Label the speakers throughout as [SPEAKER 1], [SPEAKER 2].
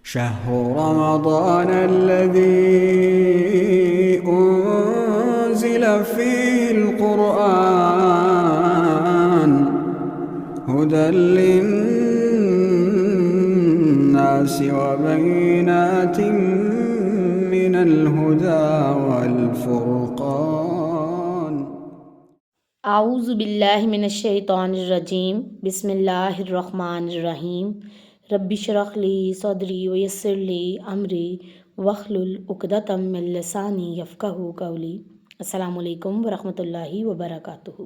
[SPEAKER 1] شهر رمضان الذي أنزل فيه القرآن هدى للناس وبينات من الهدى والفرقان.
[SPEAKER 2] اعوذ باللہ من الشیطان الرجیم. بسم اللہ الرحمن الرحیم. رب اشرح لی صدری ویسر لی امری واحلل عقدۃ من لسانی یفقہوا قولی. السلام علیکم ورحمۃ اللہ وبرکاتہ.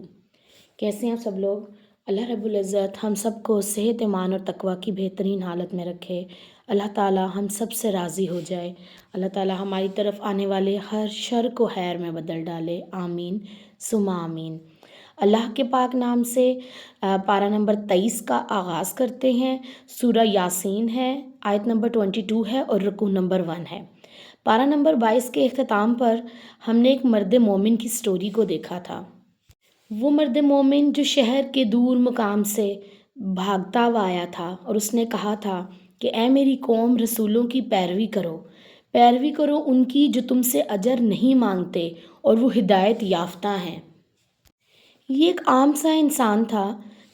[SPEAKER 2] کیسے ہیں آپ سب لوگ؟ اللہ رب العزت ہم سب کو صحت، ایمان اور تقوی کی بہترین حالت میں رکھے. اللہ تعالی ہم سب سے راضی ہو جائے. اللہ تعالی ہماری طرف آنے والے ہر شر کو خیر میں بدل ڈالے. آمین ثم آمین. اللہ کے پاک نام سے پارہ نمبر 23 کا آغاز کرتے ہیں. سورہ یاسین ہے، آیت نمبر 22 ہے اور رکوع نمبر 1 ہے. پارہ نمبر 22 کے اختتام پر ہم نے ایک مرد مومن کی سٹوری کو دیکھا تھا. وہ مرد مومن جو شہر کے دور مقام سے بھاگتا ہوا آیا تھا اور اس نے کہا تھا کہ اے میری قوم، رسولوں کی پیروی کرو ان کی جو تم سے اجر نہیں مانگتے اور وہ ہدایت یافتہ ہیں. یہ ایک عام سا انسان تھا،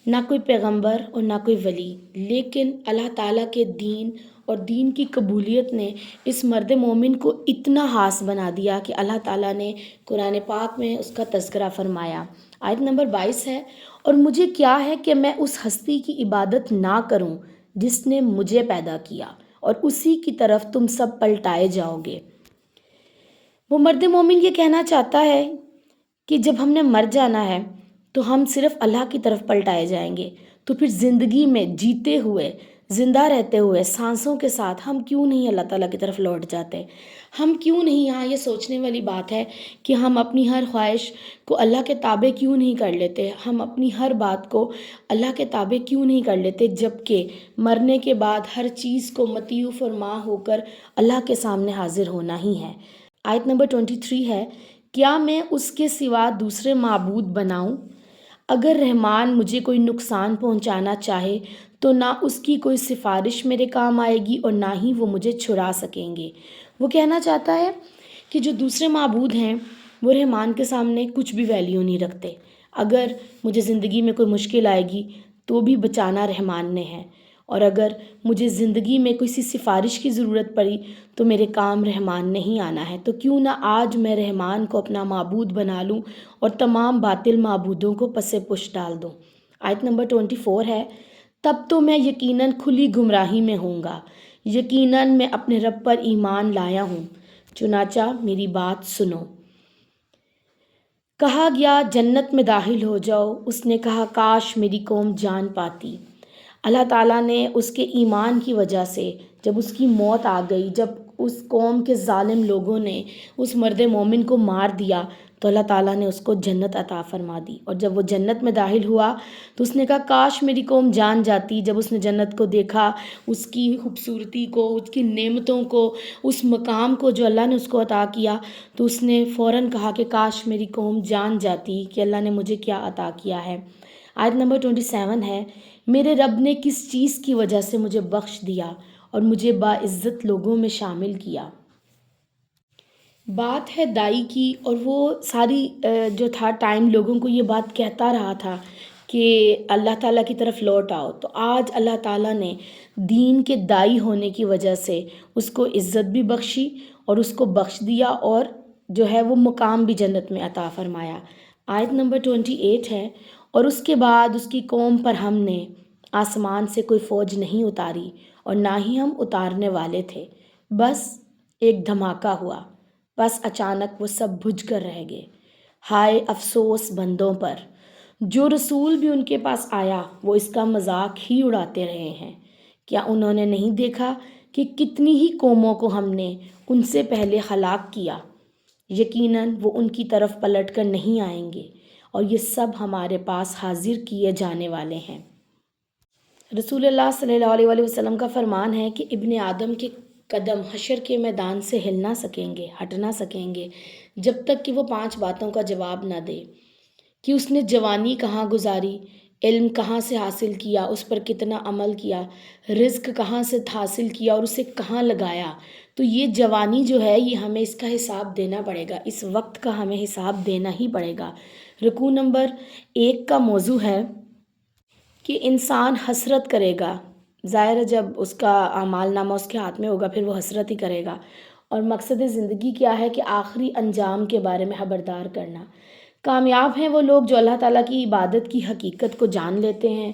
[SPEAKER 2] نہ کوئی پیغمبر اور نہ کوئی ولی، لیکن اللہ تعالیٰ کے دین اور دین کی قبولیت نے اس مرد مومن کو اتنا خاص بنا دیا کہ اللہ تعالیٰ نے قرآن پاک میں اس کا تذکرہ فرمایا. آیت نمبر 22 ہے، اور مجھے کیا ہے کہ میں اس ہستی کی عبادت نہ کروں جس نے مجھے پیدا کیا اور اسی کی طرف تم سب پلٹائے جاؤ گے. وہ مرد مومن یہ کہنا چاہتا ہے کہ جب ہم نے مر جانا ہے تو ہم صرف اللہ کی طرف پلٹائے جائیں گے، تو پھر زندگی میں جیتے ہوئے، زندہ رہتے ہوئے، سانسوں کے ساتھ ہم کیوں نہیں اللہ تعالیٰ کی طرف لوٹ جاتے؟ ہم کیوں نہیں، یہاں یہ سوچنے والی بات ہے کہ ہم اپنی ہر خواہش کو اللہ کے تابع کیوں نہیں کر لیتے؟ ہم اپنی ہر بات کو اللہ کے تابع کیوں نہیں کر لیتے، جبکہ مرنے کے بعد ہر چیز کو مطیع فرما ہو کر اللہ کے سامنے حاضر ہونا ہی ہے. آیت نمبر 23 ہے، کیا میں اس کے سوا دوسرے معبود بناؤں؟ اگر رحمان مجھے کوئی نقصان پہنچانا چاہے تو نہ اس کی کوئی سفارش میرے کام آئے گی اور نہ ہی وہ مجھے چھڑا سکیں گے. وہ کہنا چاہتا ہے کہ جو دوسرے معبود ہیں وہ رحمان کے سامنے کچھ بھی ویلیو نہیں رکھتے. اگر مجھے زندگی میں کوئی مشکل آئے گی تو بھی بچانا رحمان نے ہے، اور اگر مجھے زندگی میں کوئی سی سفارش کی ضرورت پڑی تو میرے کام رحمان نے ہی آنا ہے. تو کیوں نہ آج میں رحمان کو اپنا معبود بنا لوں اور تمام باطل معبودوں کو پس پش ڈال دوں. آیت نمبر 24 ہے، تب تو میں یقیناً کھلی گمراہی میں ہوں گا، یقیناً میں اپنے رب پر ایمان لایا ہوں، چنانچہ میری بات سنو. کہا گیا جنت میں داخل ہو جاؤ، اس نے کہا کاش میری قوم جان پاتی. اللہ تعالیٰ نے اس کے ایمان کی وجہ سے جب اس کی موت آ گئی، جب اس قوم کے ظالم لوگوں نے اس مرد مومن کو مار دیا تو اللہ تعالیٰ نے اس کو جنت عطا فرما دی. اور جب وہ جنت میں داخل ہوا تو اس نے کہا کاش میری قوم جان جاتی. جب اس نے جنت کو دیکھا، اس کی خوبصورتی کو، اس کی نعمتوں کو، اس مقام کو جو اللہ نے اس کو عطا کیا، تو اس نے فوراً کہا کہ کاش میری قوم جان جاتی کہ اللہ نے مجھے کیا عطا کیا ہے. آیت نمبر 27 ہے، میرے رب نے کس چیز کی وجہ سے مجھے بخش دیا اور مجھے باعزت لوگوں میں شامل کیا. بات ہے دائی کی، اور وہ ساری جو تھا ٹائم لوگوں کو یہ بات کہتا رہا تھا کہ اللہ تعالیٰ کی طرف لوٹ آؤ. تو آج اللہ تعالیٰ نے دین کے دائی ہونے کی وجہ سے اس کو عزت بھی بخشی اور اس کو بخش دیا، اور جو ہے وہ مقام بھی جنت میں عطا فرمایا. آیت نمبر 28 ہے، اور اس کے بعد اس کی قوم پر ہم نے آسمان سے کوئی فوج نہیں اتاری اور نہ ہی ہم اتارنے والے تھے، بس ایک دھماکہ ہوا، بس اچانک وہ سب بجھ کر رہ گئے. ہائے افسوس بندوں پر، جو رسول بھی ان کے پاس آیا وہ اس کا مذاق ہی اڑاتے رہے ہیں. کیا انہوں نے نہیں دیکھا کہ کتنی ہی قوموں کو ہم نے ان سے پہلے ہلاک کیا؟ یقیناً وہ ان کی طرف پلٹ کر نہیں آئیں گے اور یہ سب ہمارے پاس حاضر کیے جانے والے ہیں. رسول اللہ صلی اللہ علیہ وسلم کا فرمان ہے کہ ابن آدم کے قدم حشر کے میدان سے ہل نہ سکیں گے، ہٹ نہ سکیں گے، جب تک کہ وہ 5 باتوں کا جواب نہ دے کہ اس نے جوانی کہاں گزاری، علم کہاں سے حاصل کیا، اس پر کتنا عمل کیا، رزق کہاں سے حاصل کیا اور اسے کہاں لگایا. تو یہ جوانی جو ہے یہ ہمیں اس کا حساب دینا پڑے گا، اس وقت کا ہمیں حساب دینا ہی پڑے گا. رکوع نمبر 1 کا موضوع ہے کہ انسان حسرت کرے گا. ظاہر ہے جب اس کا اعمال نامہ اس کے ہاتھ میں ہوگا پھر وہ حسرت ہی کرے گا. اور مقصد زندگی کیا ہے کہ آخری انجام کے بارے میں خبردار کرنا. کامیاب ہیں وہ لوگ جو اللہ تعالیٰ کی عبادت کی حقیقت کو جان لیتے ہیں،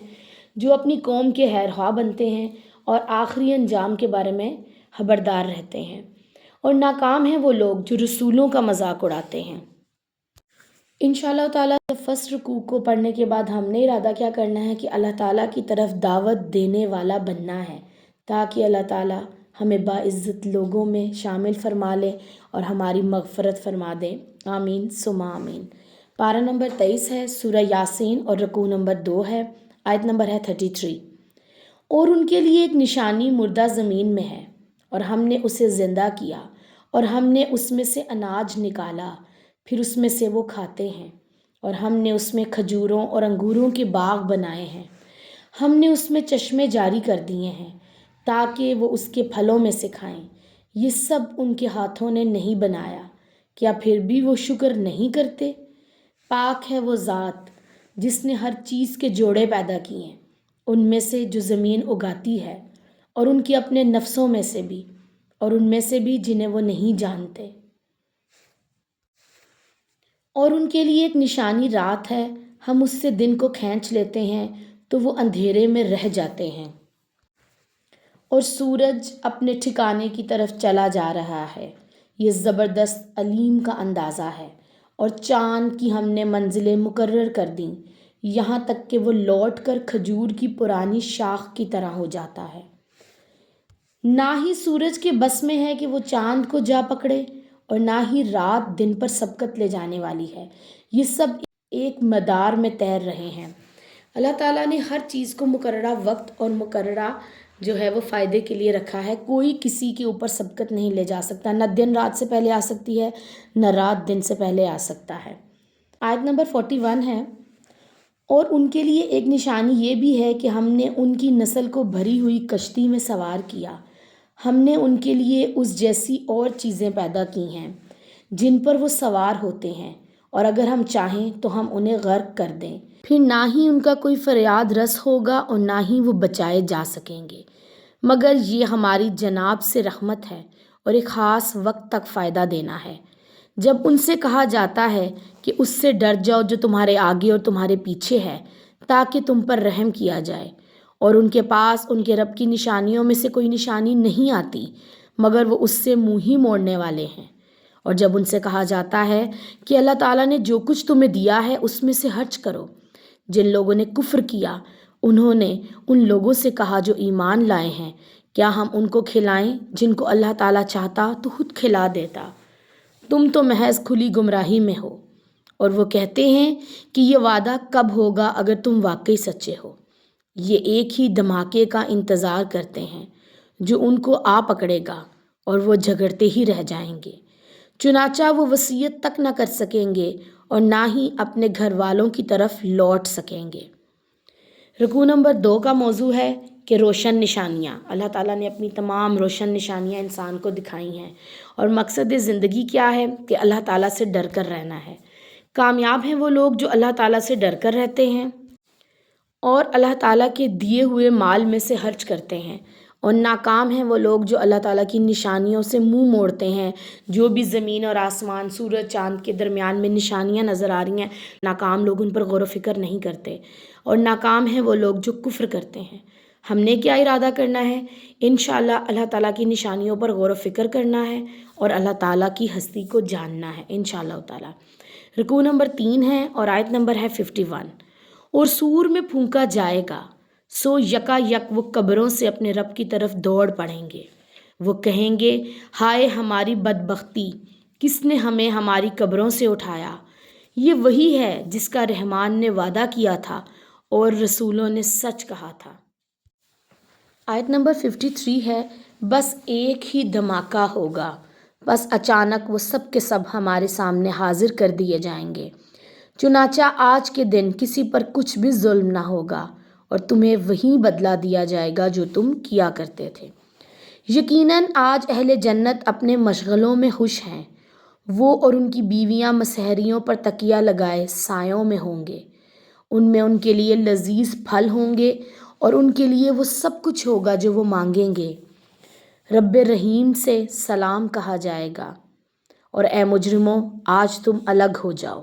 [SPEAKER 2] جو اپنی قوم کے خیرخواہ بنتے ہیں اور آخری انجام کے بارے میں خبردار رہتے ہیں. اور ناکام ہیں وہ لوگ جو رسولوں کا مذاق اڑاتے ہیں. انشاءاللہ تعالیٰ فرسٹ رکوع کو پڑھنے کے بعد ہم نے ارادہ کیا کرنا ہے کہ اللہ تعالیٰ کی طرف دعوت دینے والا بننا ہے، تاکہ اللہ تعالیٰ ہمیں باعزت لوگوں میں شامل فرما لے اور ہماری مغفرت فرما دے. آمین ثم آمین. پارہ نمبر 23 ہے سورہ یاسین اور رکوع نمبر 2 ہے، آیت نمبر ہے 33. اور ان کے لیے ایک نشانی مردہ زمین میں ہے، اور ہم نے اسے زندہ کیا، اور ہم نے اس میں سے اناج نکالا، پھر اس میں سے وہ کھاتے ہیں. اور ہم نے اس میں کھجوروں اور انگوروں کے باغ بنائے ہیں. ہم نے اس میں چشمے جاری کر دیے ہیں تاکہ وہ اس کے پھلوں میں سے کھائیں. یہ سب ان کے ہاتھوں نے نہیں بنایا، کیا پھر بھی وہ شکر نہیں کرتے؟ پاک ہے وہ ذات جس نے ہر چیز کے جوڑے پیدا کیے ہیں، ان میں سے جو زمین اگاتی ہے اور ان کے اپنے نفسوں میں سے بھی، اور ان میں سے بھی جنہیں وہ نہیں جانتے. اور ان کے لیے ایک نشانی رات ہے، ہم اس سے دن کو کھینچ لیتے ہیں تو وہ اندھیرے میں رہ جاتے ہیں. اور سورج اپنے ٹھکانے کی طرف چلا جا رہا ہے، یہ زبردست علیم کا اندازہ ہے. اور چاند کی ہم نے منزلیں مقرر کر دیں، یہاں تک کہ وہ لوٹ کر کھجور کی پرانی شاخ کی طرح ہو جاتا ہے. نہ ہی سورج کے بس میں ہے کہ وہ چاند کو جا پکڑے، اور نہ ہی رات دن پر سبقت لے جانے والی ہے. یہ سب ایک مدار میں تیر رہے ہیں. اللہ تعالیٰ نے ہر چیز کو مقررہ وقت اور مقررہ جو ہے وہ فائدے کے لیے رکھا ہے. کوئی کسی کے اوپر سبقت نہیں لے جا سکتا، نہ دن رات سے پہلے آ سکتی ہے نہ رات دن سے پہلے آ سکتا ہے. آیت نمبر 41 ہے. اور ان کے لیے ایک نشانی یہ بھی ہے کہ ہم نے ان کی نسل کو بھری ہوئی کشتی میں سوار کیا. ہم نے ان کے لیے اس جیسی اور چیزیں پیدا کی ہیں جن پر وہ سوار ہوتے ہیں، اور اگر ہم چاہیں تو ہم انہیں غرق کر دیں، پھر نہ ہی ان کا کوئی فریاد رس ہوگا اور نہ ہی وہ بچائے جا سکیں گے، مگر یہ ہماری جناب سے رحمت ہے اور ایک خاص وقت تک فائدہ دینا ہے. جب ان سے کہا جاتا ہے کہ اس سے ڈر جاؤ جو تمہارے آگے اور تمہارے پیچھے ہے، تاکہ تم پر رحم کیا جائے. اور ان کے پاس ان کے رب کی نشانیوں میں سے کوئی نشانی نہیں آتی مگر وہ اس سے منہ ہی موڑنے والے ہیں. اور جب ان سے کہا جاتا ہے کہ اللہ تعالیٰ نے جو کچھ تمہیں دیا ہے اس میں سے خرچ کرو. جن لوگوں نے کفر کیا انہوں نے ان لوگوں سے کہا جو ایمان لائے ہیں، کیا ہم ان کو کھلائیں جن کو اللہ تعالیٰ چاہتا تو خود کھلا دیتا، تم تو محض کھلی گمراہی میں ہو. اور وہ کہتے ہیں کہ یہ وعدہ کب ہوگا اگر تم واقعی سچے ہو. یہ ایک ہی دھماکے کا انتظار کرتے ہیں جو ان کو آ پکڑے گا، اور وہ جھگڑتے ہی رہ جائیں گے. چنانچہ وہ وصیت تک نہ کر سکیں گے اور نہ ہی اپنے گھر والوں کی طرف لوٹ سکیں گے. رکوع نمبر 2 کا موضوع ہے کہ روشن نشانیاں. اللہ تعالیٰ نے اپنی تمام روشن نشانیاں انسان کو دکھائی ہیں، اور مقصد زندگی کیا ہے کہ اللہ تعالیٰ سے ڈر کر رہنا ہے. کامیاب ہیں وہ لوگ جو اللہ تعالیٰ سے ڈر کر رہتے ہیں اور اللہ تعالیٰ کے دیے ہوئے مال میں سے خرچ کرتے ہیں. اور ناکام ہیں وہ لوگ جو اللہ تعالیٰ کی نشانیوں سے منہ موڑتے ہیں. جو بھی زمین اور آسمان، سورج چاند کے درمیان میں نشانیاں نظر آ رہی ہیں، ناکام لوگ ان پر غور و فکر نہیں کرتے. اور ناکام ہیں وہ لوگ جو کفر کرتے ہیں. ہم نے کیا ارادہ کرنا ہے؟ انشاءاللہ اللہ تعالیٰ کی نشانیوں پر غور و فکر کرنا ہے اور اللہ تعالیٰ کی ہستی کو جاننا ہے انشاءاللہ تعالیٰ. رکوع نمبر 3 ہے اور آیت نمبر ہے 51. اور سور میں پھونکا جائے گا، سو یکا یک وہ قبروں سے اپنے رب کی طرف دوڑ پڑیں گے. وہ کہیں گے ہائے ہماری بدبختی، کس نے ہمیں ہماری قبروں سے اٹھایا. یہ وہی ہے جس کا رحمان نے وعدہ کیا تھا اور رسولوں نے سچ کہا تھا. آیت نمبر 53 ہے. بس ایک ہی دھماکہ ہوگا، بس اچانک وہ سب کے سب ہمارے سامنے حاضر کر دیے جائیں گے. چنانچہ آج کے دن کسی پر کچھ بھی ظلم نہ ہوگا اور تمہیں وہی بدلہ دیا جائے گا جو تم کیا کرتے تھے۔ یقیناً آج اہل جنت اپنے مشغلوں میں خوش ہیں، وہ اور ان کی بیویاں مسحریوں پر تکیہ لگائے سایوں میں ہوں گے، ان کے لیے لذیذ پھل ہوں گے اور ان کے لیے وہ سب کچھ ہوگا جو وہ مانگیں گے۔ رب رحیم سے سلام کہا جائے گا اور اے مجرموں آج تم الگ ہو جاؤ۔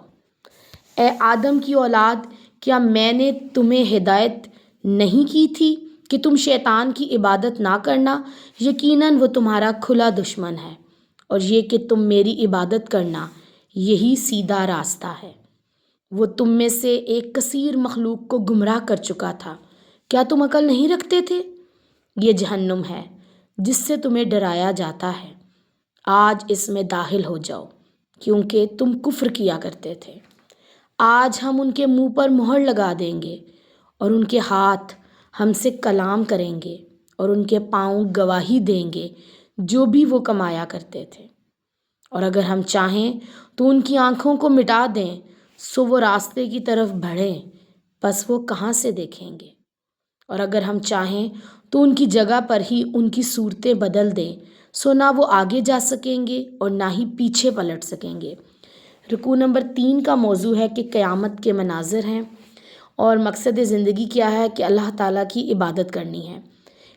[SPEAKER 2] اے آدم کی اولاد، کیا میں نے تمہیں ہدایت نہیں کی تھی کہ تم شیطان کی عبادت نہ کرنا؟ یقیناً وہ تمہارا کھلا دشمن ہے، اور یہ کہ تم میری عبادت کرنا یہی سیدھا راستہ ہے۔ وہ تم میں سے ایک کثیر مخلوق کو گمراہ کر چکا تھا، کیا تم عقل نہیں رکھتے تھے؟ یہ جہنم ہے جس سے تمہیں ڈرایا جاتا ہے، آج اس میں داخل ہو جاؤ کیونکہ تم کفر کیا کرتے تھے۔ آج ہم ان کے منہ پر مہر لگا دیں گے اور ان کے ہاتھ ہم سے کلام کریں گے اور ان کے پاؤں گواہی دیں گے جو بھی وہ کمایا کرتے تھے۔ اور اگر ہم چاہیں تو ان کی آنکھوں کو مٹا دیں سو وہ راستے کی طرف بڑھیں، پس وہ کہاں سے دیکھیں گے؟ اور اگر ہم چاہیں تو ان کی جگہ پر ہی ان کی صورتیں بدل دیں سو نہ وہ آگے جا سکیں گے اور نہ ہی پیچھے پلٹ سکیں گے۔ رکوع نمبر 3 کا موضوع ہے کہ قیامت کے مناظر ہیں اور مقصد زندگی کیا ہے کہ اللہ تعالیٰ کی عبادت کرنی ہے۔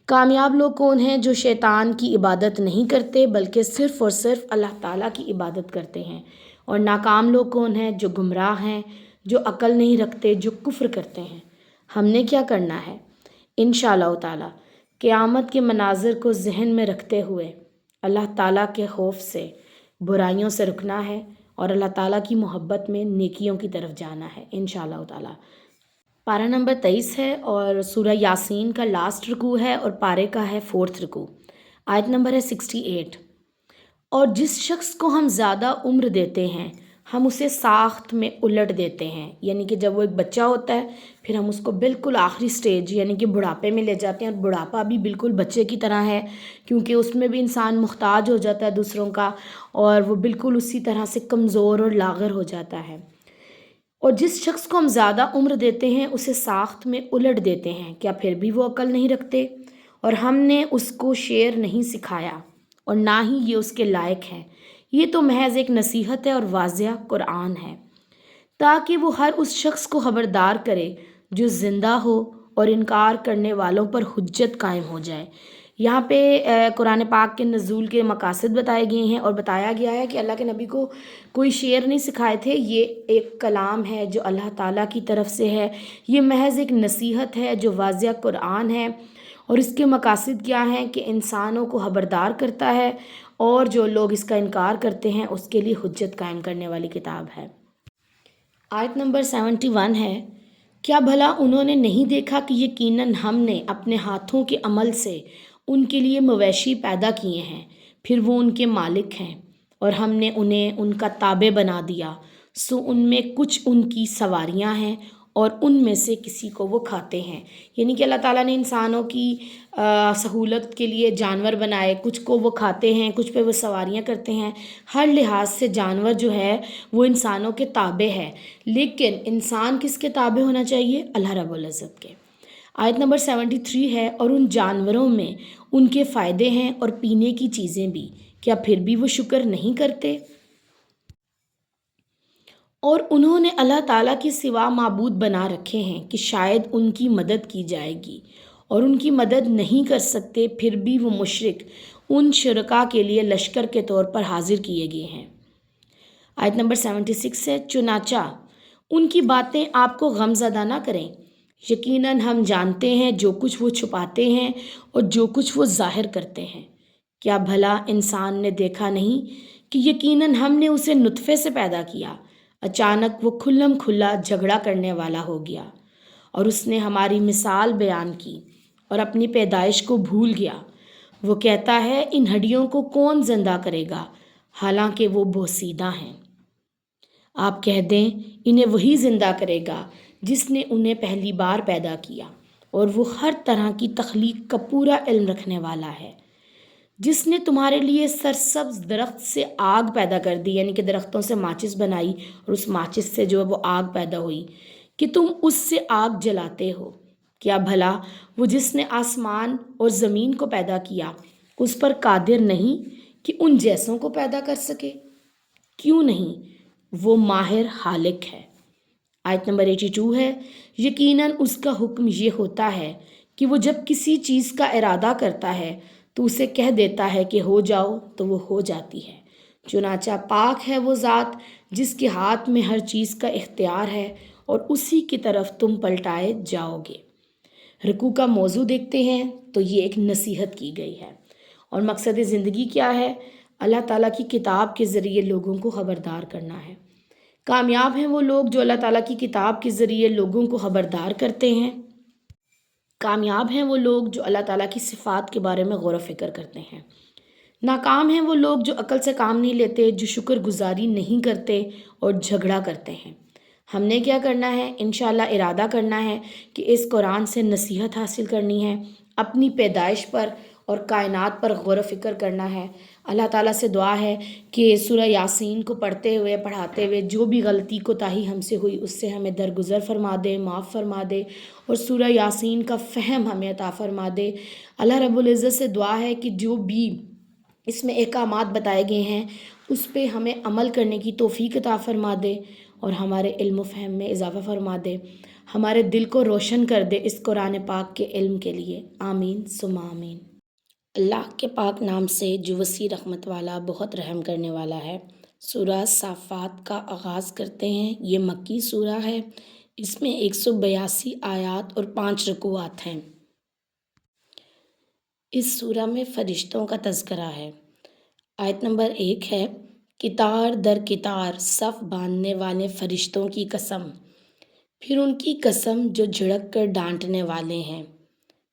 [SPEAKER 2] کامیاب لوگ کون ہیں؟ جو شیطان کی عبادت نہیں کرتے بلکہ صرف اور صرف اللہ تعالیٰ کی عبادت کرتے ہیں۔ اور ناکام لوگ کون ہیں؟ جو گمراہ ہیں، جو عقل نہیں رکھتے، جو کفر کرتے ہیں۔ ہم نے کیا کرنا ہے؟ انشاءاللہ تعالیٰ قیامت کے مناظر کو ذہن میں رکھتے ہوئے اللہ تعالیٰ کے خوف سے برائیوں سے رکنا ہے اور اللہ تعالیٰ کی محبت میں نیکیوں کی طرف جانا ہے انشاءاللہ تعالیٰ۔ پارہ نمبر 23 ہے اور سورہ یاسین کا لاسٹ رکوع ہے اور پارے کا ہے 4 رکوع۔ آیت نمبر ہے 68۔ اور جس شخص کو ہم زیادہ عمر دیتے ہیں ہم اسے ساخت میں الٹ دیتے ہیں، یعنی کہ جب وہ ایک بچہ ہوتا ہے پھر ہم اس کو بالکل آخری سٹیج یعنی کہ بڑھاپے میں لے جاتے ہیں، اور بڑھاپا بھی بالکل بچے کی طرح ہے کیونکہ اس میں بھی انسان محتاج ہو جاتا ہے دوسروں کا، اور وہ بالکل اسی طرح سے کمزور اور لاغر ہو جاتا ہے۔ اور جس شخص کو ہم زیادہ عمر دیتے ہیں اسے ساخت میں الٹ دیتے ہیں، کیا پھر بھی وہ عقل نہیں رکھتے؟ اور ہم نے اس کو شعر نہیں سکھایا اور نہ ہی یہ اس کے لائق ہے، یہ تو محض ایک نصیحت ہے اور واضح قرآن ہے، تاکہ وہ ہر اس شخص کو خبردار کرے جو زندہ ہو اور انکار کرنے والوں پر حجت قائم ہو جائے۔ یہاں پہ قرآن پاک کے نزول کے مقاصد بتائے گئے ہیں اور بتایا گیا ہے کہ اللہ کے نبی کو کوئی شعر نہیں سکھائے تھے، یہ ایک کلام ہے جو اللہ تعالیٰ کی طرف سے ہے، یہ محض ایک نصیحت ہے جو واضح قرآن ہے، اور اس کے مقاصد کیا ہیں کہ انسانوں کو خبردار کرتا ہے اور جو لوگ اس کا انکار کرتے ہیں اس کے لیے حجت قائم کرنے والی کتاب ہے۔ آیت نمبر 71 ہے، کیا بھلا انہوں نے نہیں دیکھا کہ یقیناً ہم نے اپنے ہاتھوں کے عمل سے ان کے لیے مویشی پیدا کیے ہیں، پھر وہ ان کے مالک ہیں، اور ہم نے انہیں ان کا تابع بنا دیا، سو ان میں کچھ ان کی سواریاں ہیں اور ان میں سے کسی کو وہ کھاتے ہیں۔ یعنی کہ اللہ تعالیٰ نے انسانوں کی سہولت کے لیے جانور بنائے، کچھ کو وہ کھاتے ہیں، کچھ پہ وہ سواریاں کرتے ہیں۔ ہر لحاظ سے جانور جو ہے وہ انسانوں کے تابع ہے، لیکن انسان کس کے تابع ہونا چاہیے؟ اللہ رب العزت کے۔ آیت نمبر 73 ہے، اور ان جانوروں میں ان کے فائدے ہیں اور پینے کی چیزیں بھی، کیا پھر بھی وہ شکر نہیں کرتے؟ اور انہوں نے اللہ تعالیٰ کے سوا معبود بنا رکھے ہیں کہ شاید ان کی مدد کی جائے گی، اور ان کی مدد نہیں کر سکتے، پھر بھی وہ مشرک ان شرکاء کے لیے لشکر کے طور پر حاضر کیے گئے ہیں۔ آیت نمبر 76 ہے، چنانچہ ان کی باتیں آپ کو غم زدہ نہ کریں، یقیناً ہم جانتے ہیں جو کچھ وہ چھپاتے ہیں اور جو کچھ وہ ظاہر کرتے ہیں۔ کیا بھلا انسان نے دیکھا نہیں کہ یقیناً ہم نے اسے نطفے سے پیدا کیا، اچانک وہ کھلم کھلا جھگڑا کرنے والا ہو گیا، اور اس نے ہماری مثال بیان کی اور اپنی پیدائش کو بھول گیا۔ وہ کہتا ہے ان ہڈیوں کو کون زندہ کرے گا حالانکہ وہ بوسیدہ ہیں۔ آپ کہہ دیں انہیں وہی زندہ کرے گا جس نے انہیں پہلی بار پیدا کیا، اور وہ ہر طرح کی تخلیق کا پورا علم رکھنے والا ہے۔ جس نے تمہارے لیے سرسبز درخت سے آگ پیدا کر دی، یعنی کہ درختوں سے ماچس بنائی اور اس ماچس سے جو ہے وہ آگ پیدا ہوئی کہ تم اس سے آگ جلاتے ہو۔ کیا بھلا وہ جس نے آسمان اور زمین کو پیدا کیا اس پر قادر نہیں کہ ان جیسوں کو پیدا کر سکے؟ کیوں نہیں، وہ ماہر خالق ہے۔ آیت نمبر 82 ہے، یقیناً اس کا حکم یہ ہوتا ہے کہ وہ جب کسی چیز کا ارادہ کرتا ہے تو اسے کہہ دیتا ہے کہ ہو جاؤ تو وہ ہو جاتی ہے۔ چنانچہ پاک ہے وہ ذات جس کے ہاتھ میں ہر چیز کا اختیار ہے اور اسی کی طرف تم پلٹائے جاؤ گے۔ رکوع کا موضوع دیکھتے ہیں تو یہ ایک نصیحت کی گئی ہے، اور مقصد زندگی کیا ہے؟ اللہ تعالیٰ کی کتاب کے ذریعے لوگوں کو خبردار کرنا ہے۔ کامیاب ہیں وہ لوگ جو اللہ تعالیٰ کی کتاب کے ذریعے لوگوں کو خبردار کرتے ہیں۔ کامیاب ہیں وہ لوگ جو اللہ تعالیٰ کی صفات کے بارے میں غور و فکر کرتے ہیں۔ ناکام ہیں وہ لوگ جو عقل سے کام نہیں لیتے، جو شکر گزاری نہیں کرتے اور جھگڑا کرتے ہیں۔ ہم نے کیا کرنا ہے؟ انشاءاللہ ارادہ کرنا ہے کہ اس قرآن سے نصیحت حاصل کرنی ہے، اپنی پیدائش پر اور کائنات پر غور و فکر کرنا ہے۔ اللہ تعالیٰ سے دعا ہے کہ سورہ یاسین کو پڑھتے ہوئے پڑھاتے ہوئے جو بھی غلطی کوتاہی ہم سے ہوئی اس سے ہمیں درگزر فرما دے، معاف فرما دے، اور سورہ یاسین کا فہم ہمیں عطا فرما دے۔ اللہ رب العزت سے دعا ہے کہ جو بھی اس میں احکامات بتائے گئے ہیں اس پہ ہمیں عمل کرنے کی توفیق عطا فرما دے اور ہمارے علم و فہم میں اضافہ فرما دے، ہمارے دل کو روشن کر دے اس قرآن پاک کے علم کے لیے۔ آمین ثم آمین۔ اللہ کے پاک نام سے جو وسیع رحمت والا، بہت رحم کرنے والا ہے۔ سورہ صافات کا آغاز کرتے ہیں۔ یہ مکی سورہ ہے، اس میں 182 آیات اور 5 رکوعات ہیں۔ اس سورہ میں فرشتوں کا تذکرہ ہے۔ آیت نمبر 1 ہے، کتار در کتار صف باندھنے والے فرشتوں کی قسم، پھر ان کی قسم جو جھڑک کر ڈانٹنے والے ہیں،